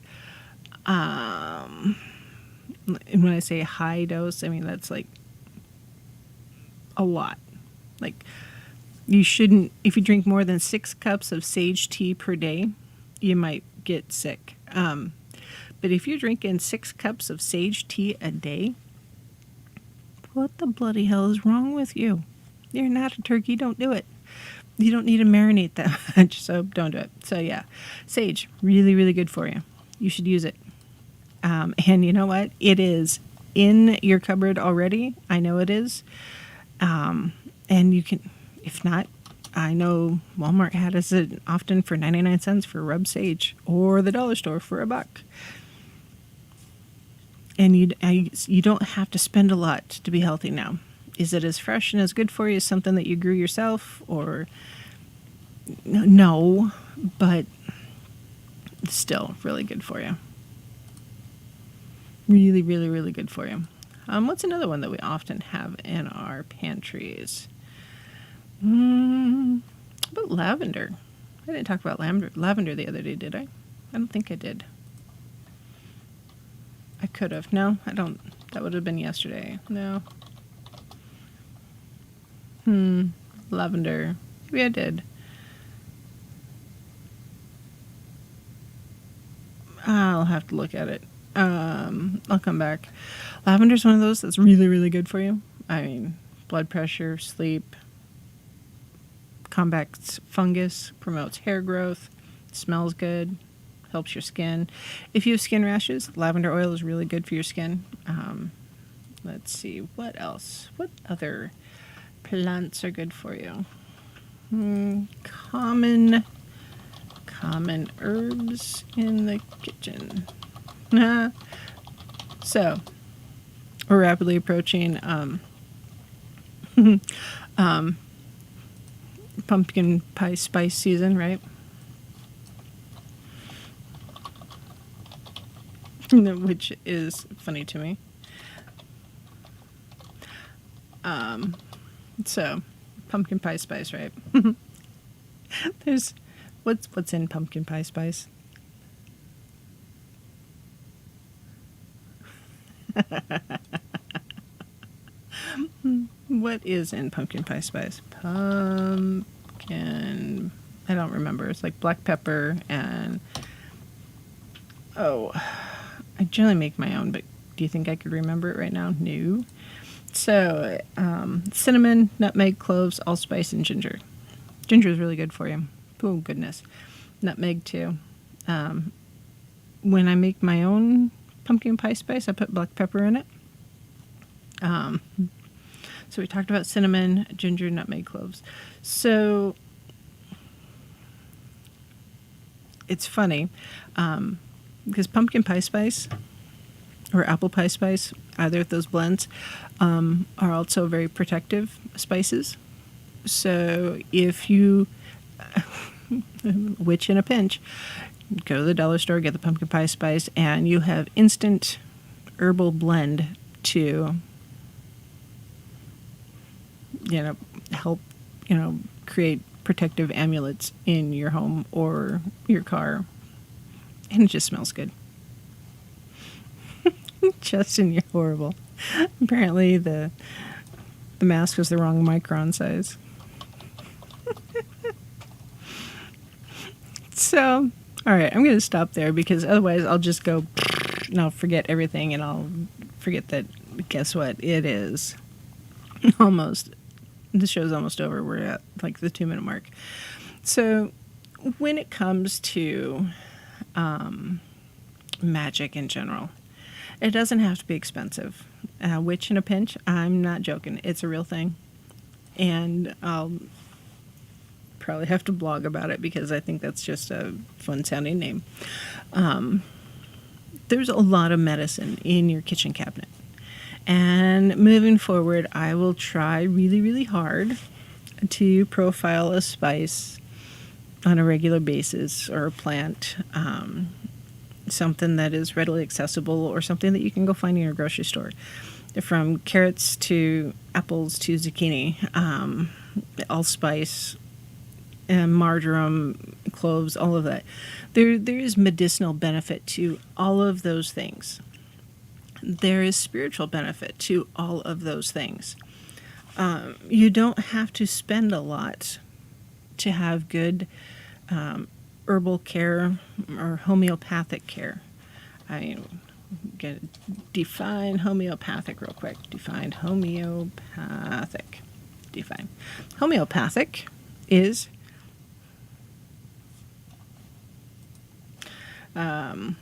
And when I say high dose, I mean that's like a lot. Like you shouldn't, if you drink more than 6 cups of sage tea per day, you might get sick. But if you're drinking 6 cups of sage tea a day, what the bloody hell is wrong with you? You're not a turkey. Don't do it. You don't need to marinate that much, so don't do it. So yeah, sage, really, really good for you. You should use it. And you know what? It is in your cupboard already. I know it is. And you can, if not, I know Walmart has it often for 99 cents for rub sage, or the dollar store for $1. And you don't have to spend a lot to be healthy now. Is it as fresh and as good for you as something that you grew yourself? Or no, but still really good for you. Really, really, really good for you. What's another one that we often have in our pantries? About lavender. I didn't talk about lavender the other day, did I? I don't think I did. I could have. No, I don't. That would have been yesterday. No. Lavender. Maybe I did. I'll have to look at it. I'll come back. Lavender's one of those that's really, really good for you. I mean, blood pressure, sleep, combats fungus, promotes hair growth, smells good, helps your skin. If you have skin rashes, lavender oil is really good for your skin. Let's see, what else? What other plants are good for you? Common herbs in the kitchen. So, we're rapidly approaching pumpkin pie spice season, right? Which is funny to me. So, pumpkin pie spice, right? There's what's in pumpkin pie spice? What is in pumpkin pie spice? Pumpkin, I don't remember. It's like black pepper and I generally make my own, but do you think I could remember it right now? No. So, cinnamon, nutmeg, cloves, allspice, and ginger. Ginger is really good for you. Oh, goodness. Nutmeg, too. When I make my own pumpkin pie spice, I put black pepper in it. So we talked about cinnamon, ginger, nutmeg, cloves. So it's funny, because pumpkin pie spice or apple pie spice, either of those blends, are also very protective spices. So if you, witch in a pinch, go to the dollar store, get the pumpkin pie spice, and you have instant herbal blend to, help, create protective amulets in your home or your car. And it just smells good. Justin, you're horrible. Apparently the mask was the wrong micron size. So, all right, I'm going to stop there because otherwise I'll just go and I'll forget everything and I'll forget that, guess what, it is almost, the show's almost over. We're at like the 2-minute mark. So when it comes to magic in general, it doesn't have to be expensive. Witch in a pinch, I'm not joking. It's a real thing. And I'll probably have to blog about it because I think that's just a fun sounding name. There's a lot of medicine in your kitchen cabinet. And moving forward, I will try really, really hard to profile a spice on a regular basis or a plant, something that is readily accessible or something that you can go find in your grocery store. From carrots to apples to zucchini, allspice, and marjoram, cloves, all of that. There is medicinal benefit to all of those things. There is spiritual benefit to all of those things. You don't have to spend a lot to have good herbal care or homeopathic care. Define homeopathic real quick. Define homeopathic. Define. Homeopathic is an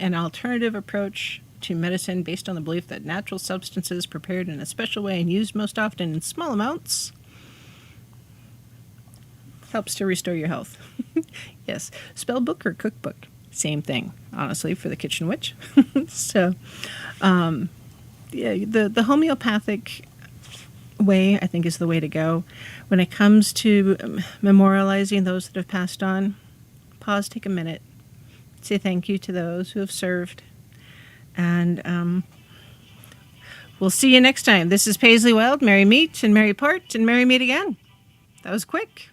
alternative approach to medicine based on the belief that natural substances prepared in a special way and used most often in small amounts helps to restore your health. Yes, spell book or cookbook, same thing, honestly, for the kitchen witch. So, yeah, the homeopathic way, I think, is the way to go. When it comes to memorializing those that have passed on, pause, take a minute, say thank you to those who have served, and we'll see you next time. This is Paisley Wild. Merry meet and merry part, and merry meet again. That was quick.